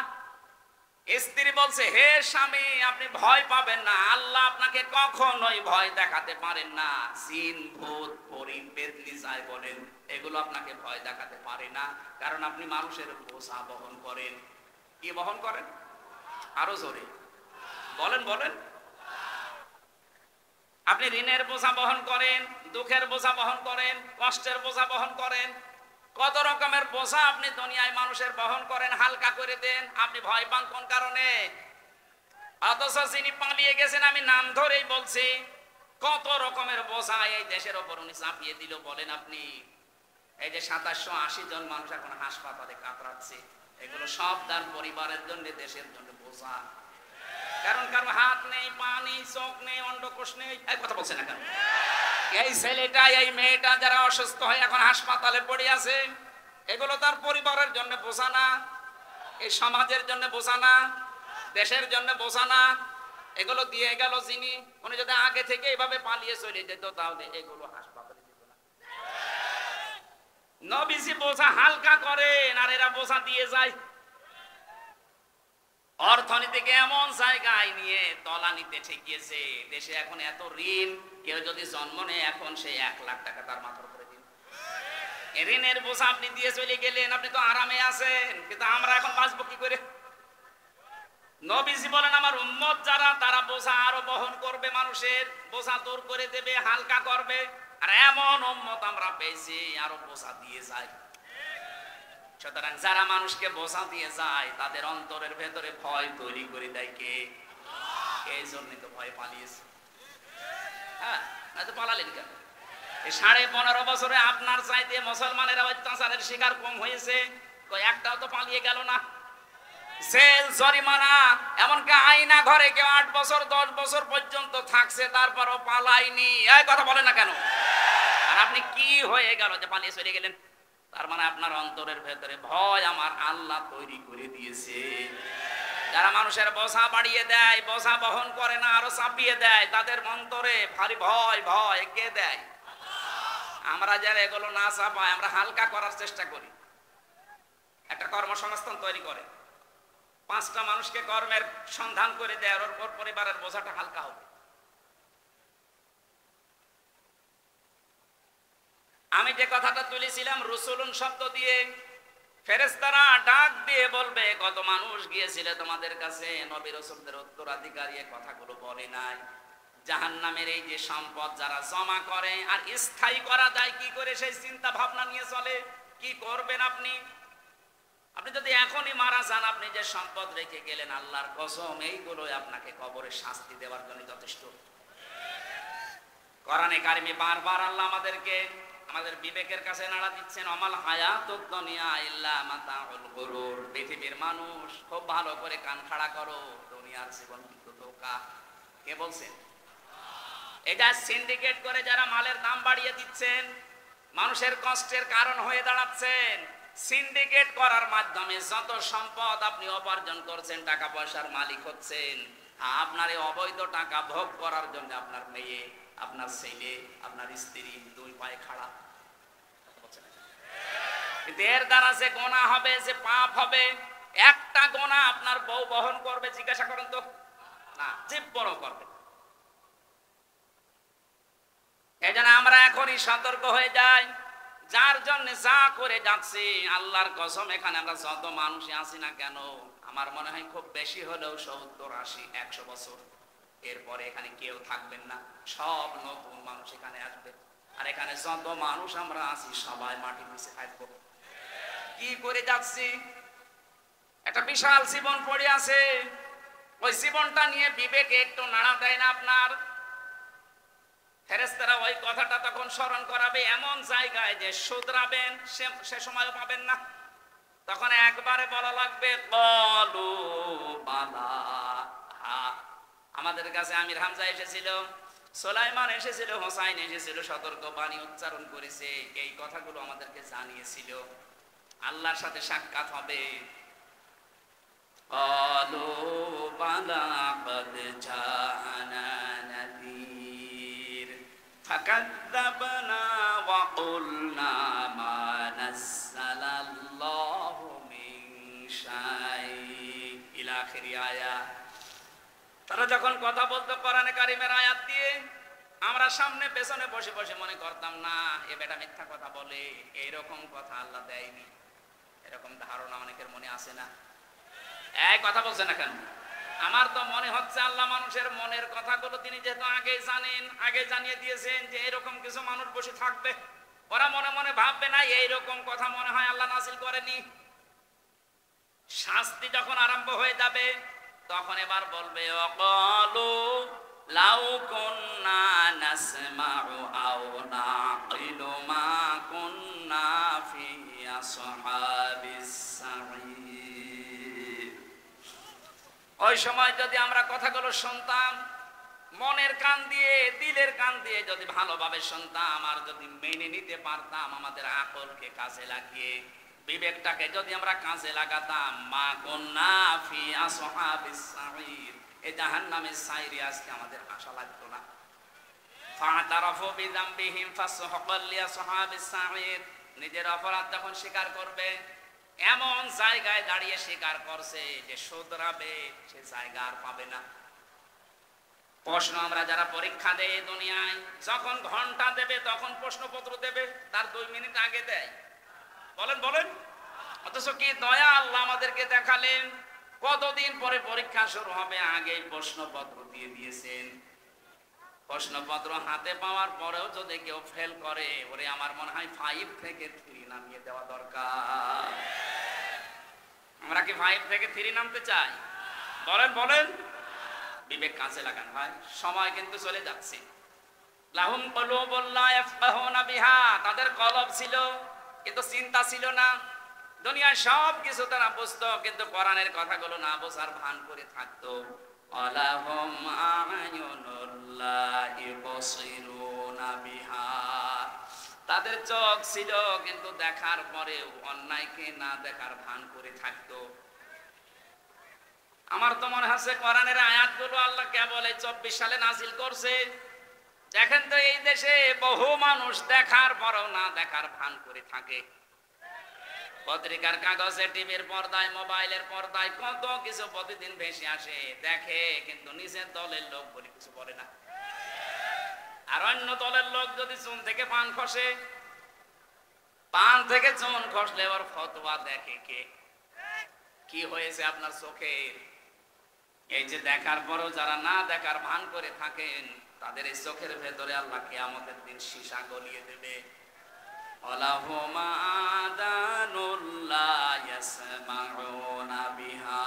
স্ত্রী বলছে, হে স্বামী, আপনি ভয় পাবেন না, আল্লাহ আপনাকে কখনোই ভয় দেখাতে পারেন না। জিন, ভূত, পরী, পেতনি যাই বলেন, এগুলো আপনাকে ভয় দেখাতে পারে না, কারণ আপনি মানুষের বোঝা বহন করেন। কি বহন করেন? আরো জোরে বলেন, বলেন। আপনি ঋণের বোঝা বহন করেন, দুঃখের বোঝা বহন করেন, কষ্টের বোঝা বহন করেন, কত রকমের বোঝা আপনি দুনিয়ায় মানুষের বহন করেন, হালকা করে দেন। আপনি ভয় পান কোন কারণে? অথচ যিনি পালিয়ে গেছেন, আমি নাম ধরেই বলছি, কত রকমের বোঝা এই দেশের ওপর উনি চাপিয়ে দিল। বলেন আপনি, এই যে 2780 জন মানুষ এখন হাসপাতালে কাতরাচ্ছে, এগুলো সব তার পরিবারের জন্য, দেশের জন্য বোঝা। কারণ কারো হাত নেই, পা নেই, চোখ নেই, অন্ডকোষ নেই। এই কথা বলছে না কেন? এই ছেলেটা, এই মেয়েটা যারা অসুস্থ হয়ে এখন হাসপাতালে পড়ে আছে, এগুলো তার পরিবারের জন্য বোঝা না, এই সমাজের জন্য বোঝা না, দেশের জন্য বোঝা না। এগুলো দিয়ে গেল যিনি, উনি যদি আগে থেকে এইভাবে পালিয়ে চলে যেত তাহলে এগুলো হাসপাতালে যেত না। নবীজি বোঝা হালকা করেন আর এরা বোঝা দিয়ে যায়। অর্থনীতিকে এমন জায়গায় নিয়ে তলানিতে ঠেকিয়েছে, দেশে এখন এত ঋণ, কেউ যদি জন্ম নেয় এখন সে 1 লাখ টাকা তার মাথার উপরে দিন। ঋণের বোঝা আপনি দিয়ে চলে গেলেন, আপনি তো আরামে আছেন, কিন্তু আমরা এখন বাঁচবো কি করে? নবীজি বলেন আমার উম্মত যারা তারা বোঝা আরো বহন করবে, মানুষের বোঝা দূর করে দেবে, হালকা করবে। আর এমন উম্মত আমরা পেয়েছি আরো বোঝা দিয়ে যায়। সুতরাং যারা মানুষকে বোঝা দিয়ে যায় তাদের অন্তরের ভেতরে ভয় তৈরি করে দেয় কে? এই জন্যই তো ভয় পালিয়েছে। হ্যাঁ, নয়তো পালালেন কেন? এই 15.5 বছরে আপনার চাইতে মুসলমানেরা অত্যাচারের শিকার কম হয়েছে, একটাও তো পালিয়ে গেল না। জেল, জরিমানা, এমনকি আয়না ঘরে কেউ 8 বছর 10 বছর পর্যন্ত থাকছে, তারপরও পালায়নি। এই কথা বলে না কেন? আর আপনি কি হয়ে গেল যে পালিয়ে চলে গেলেন? তার মানে আপনার অন্তরের ভেতরে ভয় আমার আল্লাহ তৈরি করে দিয়েছে। যারা মানুষের বোঝা বাড়িয়ে দেয়, বোঝা বহন করে না, আরো চাপিয়ে দেয়, তাদের অন্তরে ভারী ভয়। ভয় কে দেয়? আমরা যারা এগুলো না চাপাই, আমরা হালকা করার চেষ্টা করি। একটা কর্মসংস্থান তৈরি করে 5টা মানুষকে কর্মের সন্ধান করে দেয়, ওর পর পরিবারের বোঝাটা হালকা হবে। আমি যে কথাটা তুলেছিলাম রসুলুন শব্দ দিয়ে, ফেরেশতারা ডাক দিয়ে বলবে কত মানুষ গিয়েছিল তোমাদের কাছে, নবী রাসূলদের উত্তরাধিকারী, এই কথাগুলো বলে নাই। জাহান্নামের এই যে সম্পদ যারা জমা করে আর স্থায়ী করা যায় কি করে, সেই চিন্তা ভাবনা নিয়ে চলে। কি করবেন আপনি? আপনি যদি এখনই মারা যান, আপনি যে সম্পদ রেখে গেলেন, আল্লাহর কসম এইগুলোই আপনাকে কবরে শাস্তি দেওয়ার জন্য যথেষ্ট। কোরআনে কারিমে বারবার আল্লাহ আমাদেরকে আমাদের বিবেকের কাছে নাড়া দিচ্ছেন, আমাল হায়াতুদ দুনিয়া ইল্লা মাতাউল গুরুর। পৃথিবীর মানুষ খুব ভালো করে কান খাড়া করো, দুনিয়ার জীবন কিন্তু ধোঁকা। কে বলছেন? এটা সিন্ডিকেট করে যারা মালের দাম বাড়িয়ে দিচ্ছেন, মানুষের কষ্টের কারণ হয়ে দাঁড়াচ্ছেন। সিন্ডিকেট করার মাধ্যমে যত সম্পদ আপনি উপার্জন করছেন, টাকা পয়সার মালিক হচ্ছেন, আপনার এই অবৈধ টাকা ভোগ করার জন্য আপনার মেয়ে, আপনার ছেলে, আপনার স্ত্রী 2 পায়ে খাড়া। কিন্তু এর দ্বারা যে গোনা হবে, যে পাপ হবে, একটা গোনা আপনার বউ বহন করবে? জিজ্ঞাসা করেন তো। না, জীব বড় করবে। এই জন্য আমরা এখনই সতর্ক হয়ে যাই। যার জন্য যা করে যাচ্ছি, আল্লাহর কসম এখানে আমরা যত মানুষই আছি না কেন, আমার মনে হয় খুব বেশি হলেও 70, 80, 100 বছর এরপরে এখানে কেউ থাকবেন না, সব নতুন মানুষ এখানে আসবে। আর এখানে যত মানুষ আমরা আছি সবাই মাটির নিচে থাকবো। কি করে যাচ্ছি? একটা বিশাল জীবন পড়ে আছে, ওই জীবনটা নিয়ে বিবেকে একটু নাড়া দেয় না আপনার? ফেরেশতারা ওই কথাটা তখন স্মরণ করাবে এমন জায়গায় যে শুধরাবেন সে সময় পাবেন না। তখন একবারে বলা লাগবে কলু বালা। আমাদের কাছে আমির হামজা এসেছিল, সুলাইমান এসেছিল, হোসাইন এসেছিল, সতর্ক বাণী উচ্চারণ করেছে, এই কথাগুলো আমাদেরকে জানিয়েছিল। আল্লাহর সাথে সাক্ষাৎ হবে। কলু বালা কদ জানা নাযীর ফাকাযযাবনা ওয়া কুলনা মা নাযালাল্লাহু মিন শাই ইলা আখিরি আয়াত। তারা যখন কথা বলতো কোরআনে কারিমের আয়াত দিয়ে, আমরা সামনে পেছনে বসে বসে মনে করতাম না এ বেটা মিথ্যা কথা বলে, এইরকম কথা আল্লাহ দেয়নি। এরকম ধারণা অনেকের মনে আসে না? এই কথা বলছে না কেন? আমার তো মনে হচ্ছে আল্লাহ মানুষের মনের কথাগুলো তিনি যেহেতু আগে জানেন, আগে জানিয়ে দিয়েছেন যে এরকম কিছু মানুষ বসে থাকবে, ওরা মনে মনে ভাববে না এইরকম কথা মনে হয় আল্লাহ নাযিল করেনি। শাস্তি যখন আরম্ভ হয়ে যাবে, তখন এবার বলবে অকালু লাউ কুন্না নাসমাউ আও নাকিলু মা কুন্না ফি আসহাবিস সাঈর। ওই সময় যদি আমরা কথাগুলো শুনতাম, মনের কান দিয়ে, দিলের কান দিয়ে যদি ভালোভাবে শুনতাম, আর যদি মেনে নিতে পারতাম, আমাদের আকলকে কাজে লাগিয়ে, বিবেকটাকে যদি আমরা কাজে লাগাতাম, মা কুন্না ফি আসহাবিস সাঈর, এই জাহান্নামের সাইরে আজকে আমাদের আশা লাগতো না। ফাতারাফু বিযামবিহিম ফাসহাকাল লিআসহাবিস সাঈর, নিজের অপরাধ যখন স্বীকার করবে, এমন জায়গায় দাঁড়িয়ে স্বীকার করছে যে শুধরাবে সে জায়গা আর পাবে না। প্রশ্ন আমরা যারা পরীক্ষা দেয় দুনিয়ায়, যখন ঘন্টা দেবে তখন প্রশ্নপত্র দেবে, তার 2 মিনিট আগে দেয়। বলেন বলেন। অথচ কি দয়া আল্লাহ আমাদেরকে দেখালেন, কতদিন পরে পরীক্ষা শুরু হবে আগে প্রশ্নপত্র দিয়ে দিয়েছেন। প্রশ্নপত্র হাতে পাওয়ার পরেও যদি কেউ ফেল করে, ওরে আমার মনে হয় 5 থেকে 3 নামিয়ে দেওয়া দরকার। আমরা কি 5 থেকে 3 নামতে চাই? বলেন বলেন, বিবেক কাজে লাগান ভাই, সময় কিন্তু চলে যাচ্ছে। লাহুম কুলুবুন লা ইয়াফকাহুনা বিহা, তাদের কলব ছিল কিন্তু চিন্তা ছিল না। দুনিয়ার সব কিছু তারা বুঝতো কিন্তু কোরআনের কথাগুলো না বোঝার ভান করে থাকতো। আলাহুম আ'য়ুনুল লা ইবসিরুনা বিহা, তাদের চোখ ছিল কিন্তু দেখার পরেও অন্যায়কে না দেখার ভান করে থাকতো। আমার তো মনে হচ্ছে কোরআনের আয়াতগুলো আল্লাহ কেবল এই 24 সালে নাজিল করছে। দেখেন তো এই দেশে বহু মানুষ দেখার পরও না দেখার ভান করে থাকে। পত্রিকার কাগজে, টিভির পর্দায়, মোবাইলের পর্দায় কত কিছু প্রতিদিন ভেসে আসে, দেখে কিন্তু নিজের দলের লোক বলে কিছু বলে না। আর অন্য দলের লোক যদি চুন থেকে পান খসে, পান থেকে চুন খসলে ওর ফতোয়া দেখে কে? কি হয়েছে আপনার চোখের? এই যে দেখার পরও যারা না দেখার ভান করে থাকেন, তাদের এই চোখের ভেতরে আল্লাহ কিয়ামতের দিন সীসা গলিয়ে দেবে। আলাহুম আযানুল লা ইয়াসমাউনা বিহা,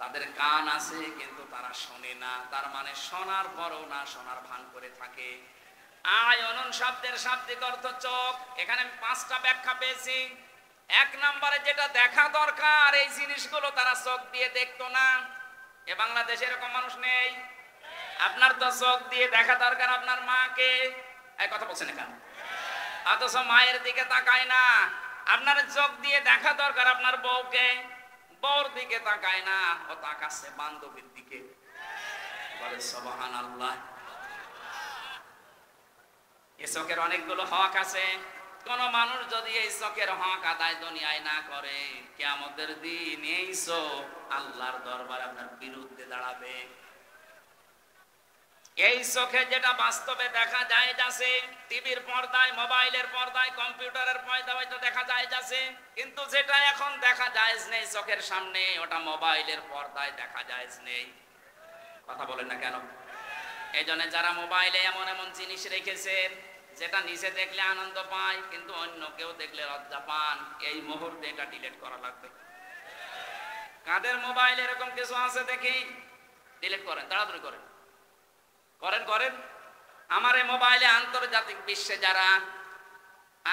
তাদের কান আছে কিন্তু তারা শোনে না, তার মানে শোনার পরও না শোনার ভান করে থাকে। আয়নুন শব্দের শাব্দিক অর্থ চোখ। এখানে আমি 5টা ব্যাখ্যা পেয়েছি। 1 নম্বরে যেটা দেখা দরকার এই জিনিসগুলো তারা চোখ দিয়ে দেখতো না। এ বাংলাদেশে এরকম মানুষ নেই? আপনার তো চোখ দিয়ে দেখা দরকার আপনার মাকে, এই কথা বলছেন কেন? অথচ মায়ের দিকে তাকায় না। আপনার চোখ দিয়ে দেখা দরকার আপনার বউকে, বউর দিকে তাকায় না, ও তাকাচ্ছে বান্ধবীর দিকে। বলে সুবহানাল্লাহ। এই চোখের অনেকগুলো হক আছে। কোন মানুষ যদি এই চোখের হক আদায় দুনিয়ায় না করে, কিয়ামতের দিন এই চোখ আল্লাহর দরবারে আপনার বিরুদ্ধে দাঁড়াবে। এই চোখে যেটা বাস্তবে দেখা যায় যাচ্ছে, টিভির পর্দায়, মোবাইলের পর্দায়, কম্পিউটারের পর্দায় হয়তো দেখা যায় যাচ্ছে, কিন্তু যেটা এখন দেখা যায় নেই চোখের সামনে, ওটা মোবাইলের পর্দায় দেখা যায় নেই। কথা বলেন না কেন? এই জন্য যারা মোবাইলে এমন এমন জিনিস রেখেছেন যেটা নিজে দেখলে আনন্দ পায় কিন্তু অন্য কেউ দেখলে লজ্জা পান, এই মুহূর্তে এটা ডিলিট করা লাগবে। কাদের মোবাইলে এরকম কিছু আছে দেখি ডিলিট করেন, তাড়াতাড়ি করেন, করেন করেন। আমার এই মোবাইলে আন্তর্জাতিক বিশ্বে যারা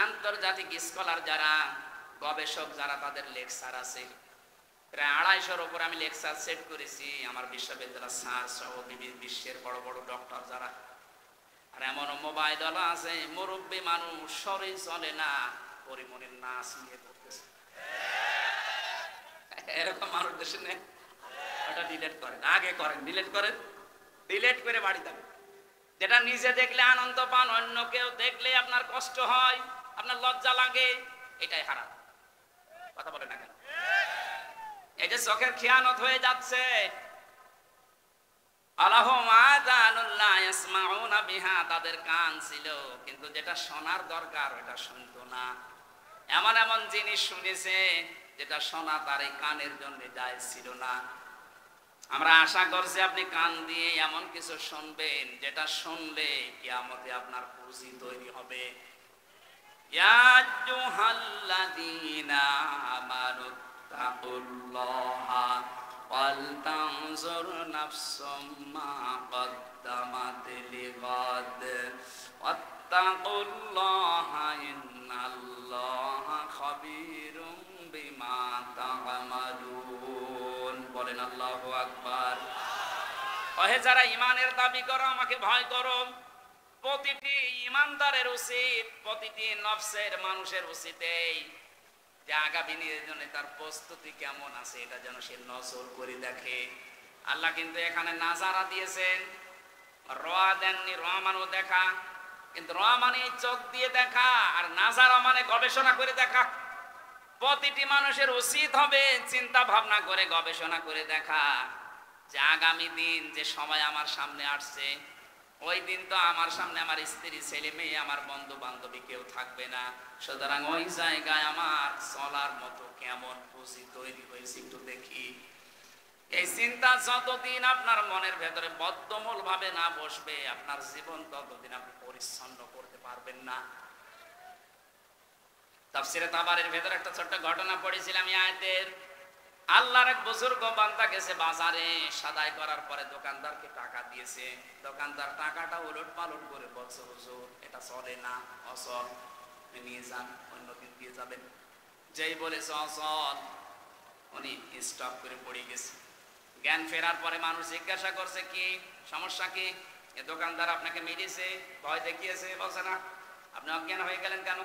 আন্তর্জাতিক স্কলার, যারা গবেষক, যারা তাদের লেকচার আছে, প্রায় 250-এর উপর আমি লেকচার সেট করেছি আমার বিশ্ববিদ্যালয় স্যার সহ বিশ্বের বড় বড় ডক্টর যারা। আর এমন মোবাইল আছে মুরব্বী মানুষ শরীর চলে না, পরিমনির নাচ নিয়ে করতেছে। এরকম মানুষ দেশে নেই। ওটা ডিলিট করেন, আগে করেন, ডিলিট করেন, ডিলিট করে বাড়ি যাবেন। যেটা নিজে দেখলে আনন্দ পান, অন্য কেউ দেখলে আপনার কষ্ট হয়, আপনার লজ্জা লাগে, এটাই হারাম। কথা বলে না কেন? এই যে চোখের খেয়ানত হয়ে যাচ্ছে। আলাহুম আযানুল লা ইয়াসমাউনা বিহা, তাদের কান ছিল কিন্তু যেটা শোনার দরকার ওটা শুনতো না। এমন এমন জিনিস শুনেছে যেটা শোনা তার এই কানের জন্য জায়েজ ছিল না। আমরা আশা করছি আপনি কান দিয়ে এমন কিছু শুনবেন যেটা শুনলে কিয়ামতে আপনার পুঁজি তৈরি হবে। ইয়া আইয়ুহাল্লাযীনা আমানু তাকুল্লাহা ওয়াল তানজুর নাফসুম মা কদ্দামাত লিগাদ ওয়াত্তাকুল্লাহা ইন্নাল্লাহা খাবীরুম বিমা তা'মালুন। বলেন আল্লাহু আকবার। ওহে যারা ঈমানের দাবি করো, আমাকে ভয় করো। প্রতিটি ঈমানদারের উচিত, প্রতিটি নফসের মানুষের উচিত এই যে আগামী দিনের জন্য তার প্রস্তুতি কেমন আছে এটা যেন সে নজর করে দেখে। আল্লাহ কিন্তু এখানে নাজারা দিয়েছেন, রোয়া দেননি। রোয়া মানেও দেখা, কিন্তু রোয়া মানে চোখ দিয়ে দেখা, আর নাজারা মানে গবেষণা করে দেখা। প্রতিটি মানুষের উচিত হবে চিন্তা ভাবনা করে গবেষণা করে দেখা যে আগামী দিন যে সময় আমার সামনে আসছে ওই দিন তো আমার সামনে আমার স্ত্রী, ছেলে মেয়ে, আমার বন্ধু বান্ধবী কেউ থাকবে না। সুতরাং ওই জায়গায় আমার চলার মতো কেমন পুঁজি তৈরি হয়েছে একটু দেখি। এই চিন্তা যতদিন আপনার মনের ভেতরে বদ্ধমূল ভাবে না বসবে, আপনার জীবন ততদিন আপনি পরিচ্ছন্ন করতে পারবেন না। তাফসীরে তাবারীর ভেতরে একটা ছোট্ট ঘটনা পড়েছিলাম এই আয়াতের। আল্লাহর এক বুজুর্গ বান্দা গেছে বাজারে, সাদাই করার পরে দোকানদারকে টাকা দিয়েছে। দোকানদার টাকাটা উলট পালট করে বলছে, হুজুর এটা চলে না, অচল, নিয়ে যান, অন্যদিন দিয়ে যাবেন। যেই বলেছে অচল, উনি স্টপ করে পড়ে গেছে। জ্ঞান ফেরার পরে মানুষ জিজ্ঞাসা করছে, কি সমস্যা কি? এ দোকানদার আপনাকে মেরেছে, ভয় দেখিয়েছে? বলছে না। আপনি অজ্ঞান হয়ে গেলেন কেন?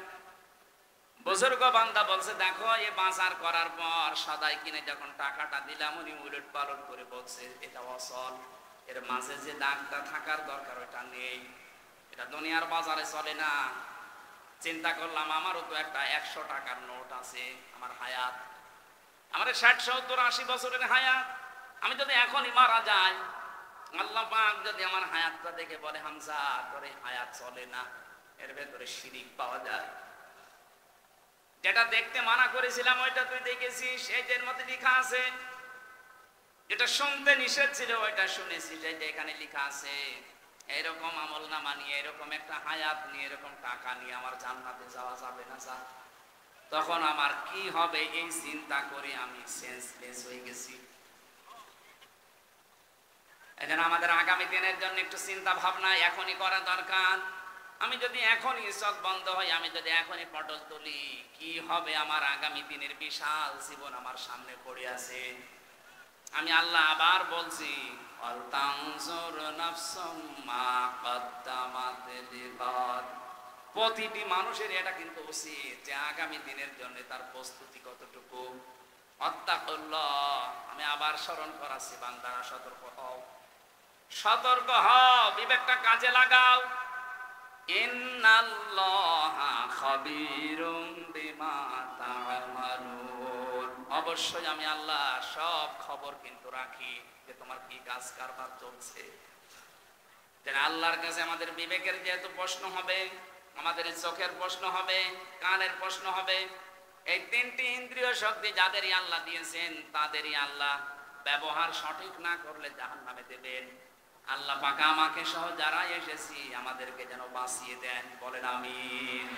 বুজুর্গ বান্দা বলছে, দেখো এ বাজার করার পর সদাই কিনে যখন টাকাটা দিলাম, উনি উলট পালট করে বলছে এটা অচল, এর মাঝে যে দাগটা থাকার দরকার ওটা নেই, এটা দুনিয়ার বাজারে চলে না। চিন্তা করলাম আমারও তো একটা 100 টাকার নোট আছে, আমার হায়াত, আমার 60, 70, 80 বছরের হায়াত। আমি যদি এখনই মারা যাই, আল্লাহ পাক যদি আমার হায়াতটা দেখে বলে, হামজা তোর এই হায়াত চলে না, এর ভেতরে শিরিক পাওয়া যায়। যেটা দেখতে মানা করেছিলাম ওইটা তুই দেখেছিস, এর মধ্যে লেখা আছে। যেটা শুনতে নিষেধ ছিল ওইটা শুনেছিস, যেটা এখানে লেখা আছে। এরকম আমল নামা নিয়ে, এরকম একটা হায়াত নিয়ে, এরকম টাকা নিয়ে আমার জান্নাতে যাওয়া যাবে না। যা, তখন আমার কি হবে এই চিন্তা করে আমি সেন্সলেস হয়ে গেছি। এজন্য আমাদের আগামী দিনের জন্য একটু চিন্তা ভাবনা এখনই করা দরকার। আমি যদি এখনই চোখ বন্ধ হই, আমি যদি এখনই পটল তুলি, কি হবে আমার আগামী দিনের বিশাল জীবন আমার সামনে পড়ে আছে। আমি আল্লাহ আবার বলছি, প্রতিটি মানুষের এটা কিন্তু উচিত যে আগামী দিনের জন্য তার প্রস্তুতি কতটুকু। আত্তাকুল্লাহ, আমি আবার স্মরণ করাচ্ছি, বান্দারা সতর্ক হও, সতর্ক হও, বিবেকটা কাজে লাগাও। ইন্নাল্লাহা খাবীরুম বিমা তা'মালুন, অবশ্যই আমি আল্লাহ সব খবর কিন্তু রাখি যে তোমার কি কাজ কারবার চলছে। আল্লাহর কাছে আমাদের বিবেকের যেহেতু প্রশ্ন হবে, আমাদের চোখের প্রশ্ন হবে, কানের প্রশ্ন হবে। এই 3টি ইন্দ্রিয় শক্তি যাদেরই আল্লাহ দিয়েছেন, তাদেরই আল্লাহ ব্যবহার সঠিক না করলে জাহান্নামে দেবেন। আল্লাহ পাক আমাকে সহ যারা এসেছি আমাদেরকে যেন বাঁচিয়ে দেন, বলেন আমিন।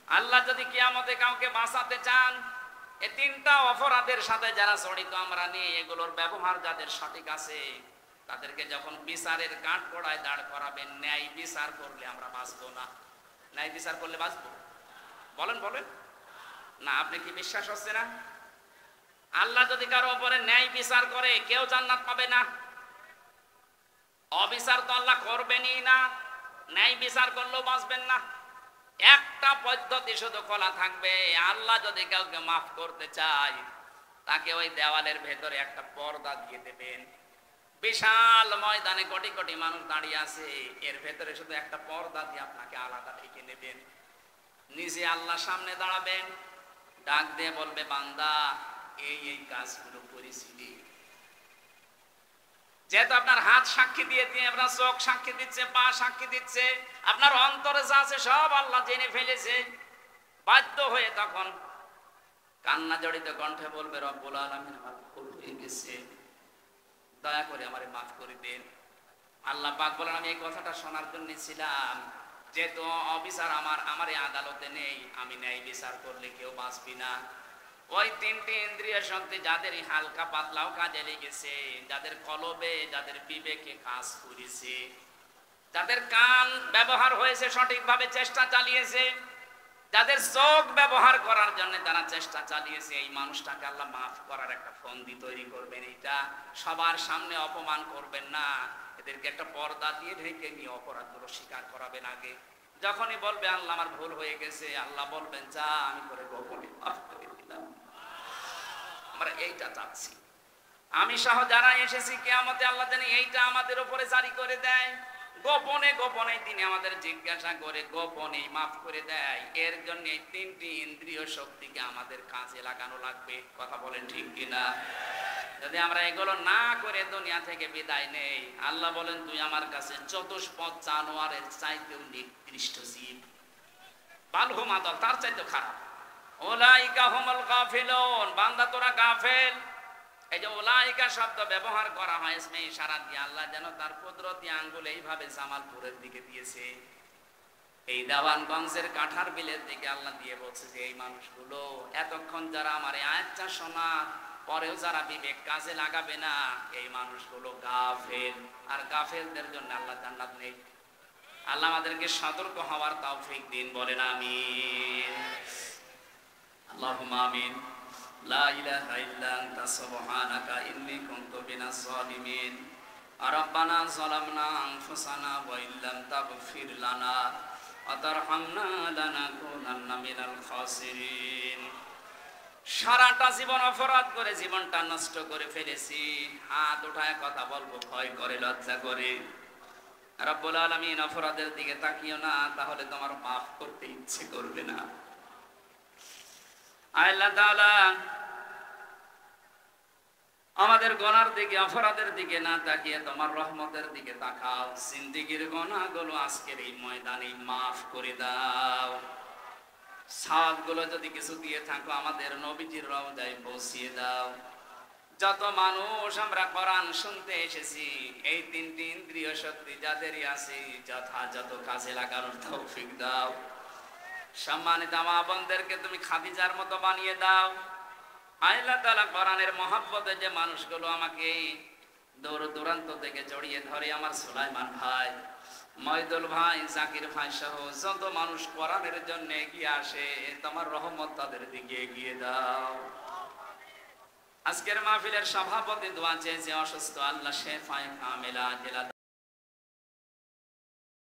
আল্লাহ যদি কিয়ামতে কাউকে বাঁচাতে চান, এই 3টা অপরাধের সাথে যারা জড়িত আমরা নিয়ে, এগুলোর ব্যবহার যাদের সঠিক আছে, তাদেরকে যখন বিচারের কাঠগড়ায় দাঁড় করাবেন, ন্যায় বিচার করলে আমরা বাঁচবো না। ন্যায় বিচার করলে বাঁচবো? বলেন বলেন না, আপনি কি বিশ্বাস হচ্ছে না? আল্লাহ যদি কারো উপরে ন্যায় বিচার করে, কেউ জান্নাত পাবে না। অবিচার তো আল্লাহ করবেনই না, ন্যায় বিচার করলেও বাঁচবেন না। একটা পদ্ধতি শুধু খোলা থাকবে, আল্লাহ যদি কাউকে মাফ করতে চায়, তাকে ওই দেওয়ালের ভেতরে একটা পর্দা দিয়ে দেবেন। বিশাল ময়দানে কোটি কোটি মানুষ দাঁড়িয়ে আছে, এর ভেতরে শুধু একটা পর্দা দিয়ে আপনাকে আলাদা ঢেকে নেবেন। নিজে আল্লাহ সামনে দাঁড়াবেন, ডাক দিয়ে বলবে, বান্দা এই এই কাজগুলো করেছিলি। যেহেতু আপনার হাত সাক্ষী দিয়ে দিয়ে, আপনার চোখ সাক্ষী দিচ্ছে, পা সাক্ষী দিচ্ছে, আপনার অন্তরে যা আছে সব আল্লাহ জেনে ফেলেছে। বাধ্য হয়ে তখন কান্না জড়িত কণ্ঠে বলবে, রব্বুল আলামিন আমার ভুল হয়ে গেছে, দয়া করে আমারে মাফ করে দেন। আল্লাহ পাক বলেন, আমি এই কথাটা শোনার জন্য ছিলাম, যেহেতু অবিচার আমার এই আদালতে নেই, আমি ন্যায় বিচার করলে কেউ বাঁচবি না। ওই 3টি ইন্দ্রিয় শক্তি যাদের হালকা পাতলাও কাজে লেগেছে, যাদের কলবে, যাদের বিবেকে কাজ করেছে, যাদের কান ব্যবহার হয়েছে সঠিকভাবে, চেষ্টা চালিয়েছে, যাদের চোখ ব্যবহার করার জন্য তারা চেষ্টা চালিয়েছে, এই মানুষটাকে আল্লাহ মাফ করার একটা ফন্দি তৈরি করবেন। এটা সবার সামনে অপমান করবেন না, এদেরকে একটা পর্দা দিয়ে ঢেকে নিয়ে অপরাধগুলো স্বীকার করাবেন। আগে যখনই বলবে আল্লাহ আমার ভুল হয়ে গেছে, আল্লাহ বলবেন, যা আমি করে গোপনে মাফ করে দিলাম। আমরা এইটা চাচ্ছি। আমি সহ যারা এসেছি কিয়ামতে আল্লাহ জানি এইটা আমাদের উপরে জারি করে দেয়। গোপনে গোপনে তিনি আমাদের জিজ্ঞাসা করে গোপনে মাফ করে দেয়। এর জন্য এই 3টি ইন্দ্রিয় শক্তিকে আমাদের কাজে লাগানো লাগবে। কথা বলেন ঠিক কিনা? যদি আমরা এগুলো না করে দুনিয়া থেকে বিদায় নেই, আল্লাহ বলেন তুই আমার কাছে চতুষ্পদ জানোয়ারের চাইতেও নিকৃষ্ট জীব, বালহুম আদল, তার চাইতেও খারাপ। উলাইকা হুমুল গাফিলুন, বান্দা তোরা গাফেল। এই যে উলাইকা শব্দ ব্যবহার করা হয় ইসমে ইশারা দিয়ে, আল্লাহ যেন তার কুদরতি আঙ্গুল এইভাবে জামালপুরের দিকে দিয়েছে, এই দেওয়ানগঞ্জের কাঁঠার বিলের দিকে আল্লাহ দিয়ে বলছে যে এই মানুষগুলো এতক্ষণ যারা আমার এই আয়াতটা শোনা পরেও যারা বিবেক কাজে লাগাবে না, এই মানুষগুলো গাফেল। আর গাফেলদের জন্য আল্লাহ জান্নাত নেই। আল্লাহ আমাদেরকে সতর্ক হওয়ার তৌফিক দিন, বলেন আমিন। আল্লাহুম্মা আমিন। লা ইলাহা ইল্লা আনতা সুবহানাকা ইন্নী কুনতু মিনাজ জালিমিন। রাব্বানা যালামনা আনফুসানা ওয়া ইল্লাম তাগফির লানা ওয়া তারহামনা লানাকুনান্না মিনাল খাসিরিন। সারাটা জীবন অপরাধ করে জীবনটা নষ্ট করে ফেলেছি, হাত উঠায় কথা বলবো ভয় করে, লজ্জা করে। রব্বুল আলামিন, অপরাধের দিকে তাকিও না, তাহলে তোমার মাফ করতে ইচ্ছে করবে না। আল্লাহ তাআলা আমাদের গুনার দিকে, অপরাধের দিকে না তাকিয়ে তোমার রহমতের দিকে তাকাও। জিন্দেগীর গুনাহগুলো আজকের এই ময়দানে মাফ করে দাও। সওয়াবগুলো যদি কিছু দিয়ে থাকো আমাদের নবীজির রওজায় পৌঁছিয়ে দাও। যত মানুষ আমরা কোরআন শুনতে এসেছি, এই তিনটি ইন্দ্রিয় শক্তি যাদেরই আছে যথাযথ কাজে লাগানোর তৌফিক দাও। সম্মানিত মা বোনদেরকে তুমি খাদিজার মতো বানিয়ে দাও। আল্লাহ তাআলা কোরআনের মহব্বতে যে মানুষগুলো আমাকে দূর দূরান্ত থেকে জড়িয়ে ধরে, আমার সুলাইমান ভাই, ময়দুল ভাই, জাকির ভাই সহ যত মানুষ কোরআনের জন্য এগিয়ে আসে, তোমার রহমত তাদের দিকে এগিয়ে দাও। আজকের মাহফিলের সভাপতি দোয়া চেয়েছে অসুস্থ, আল্লাহ শেফায়ে কামিলা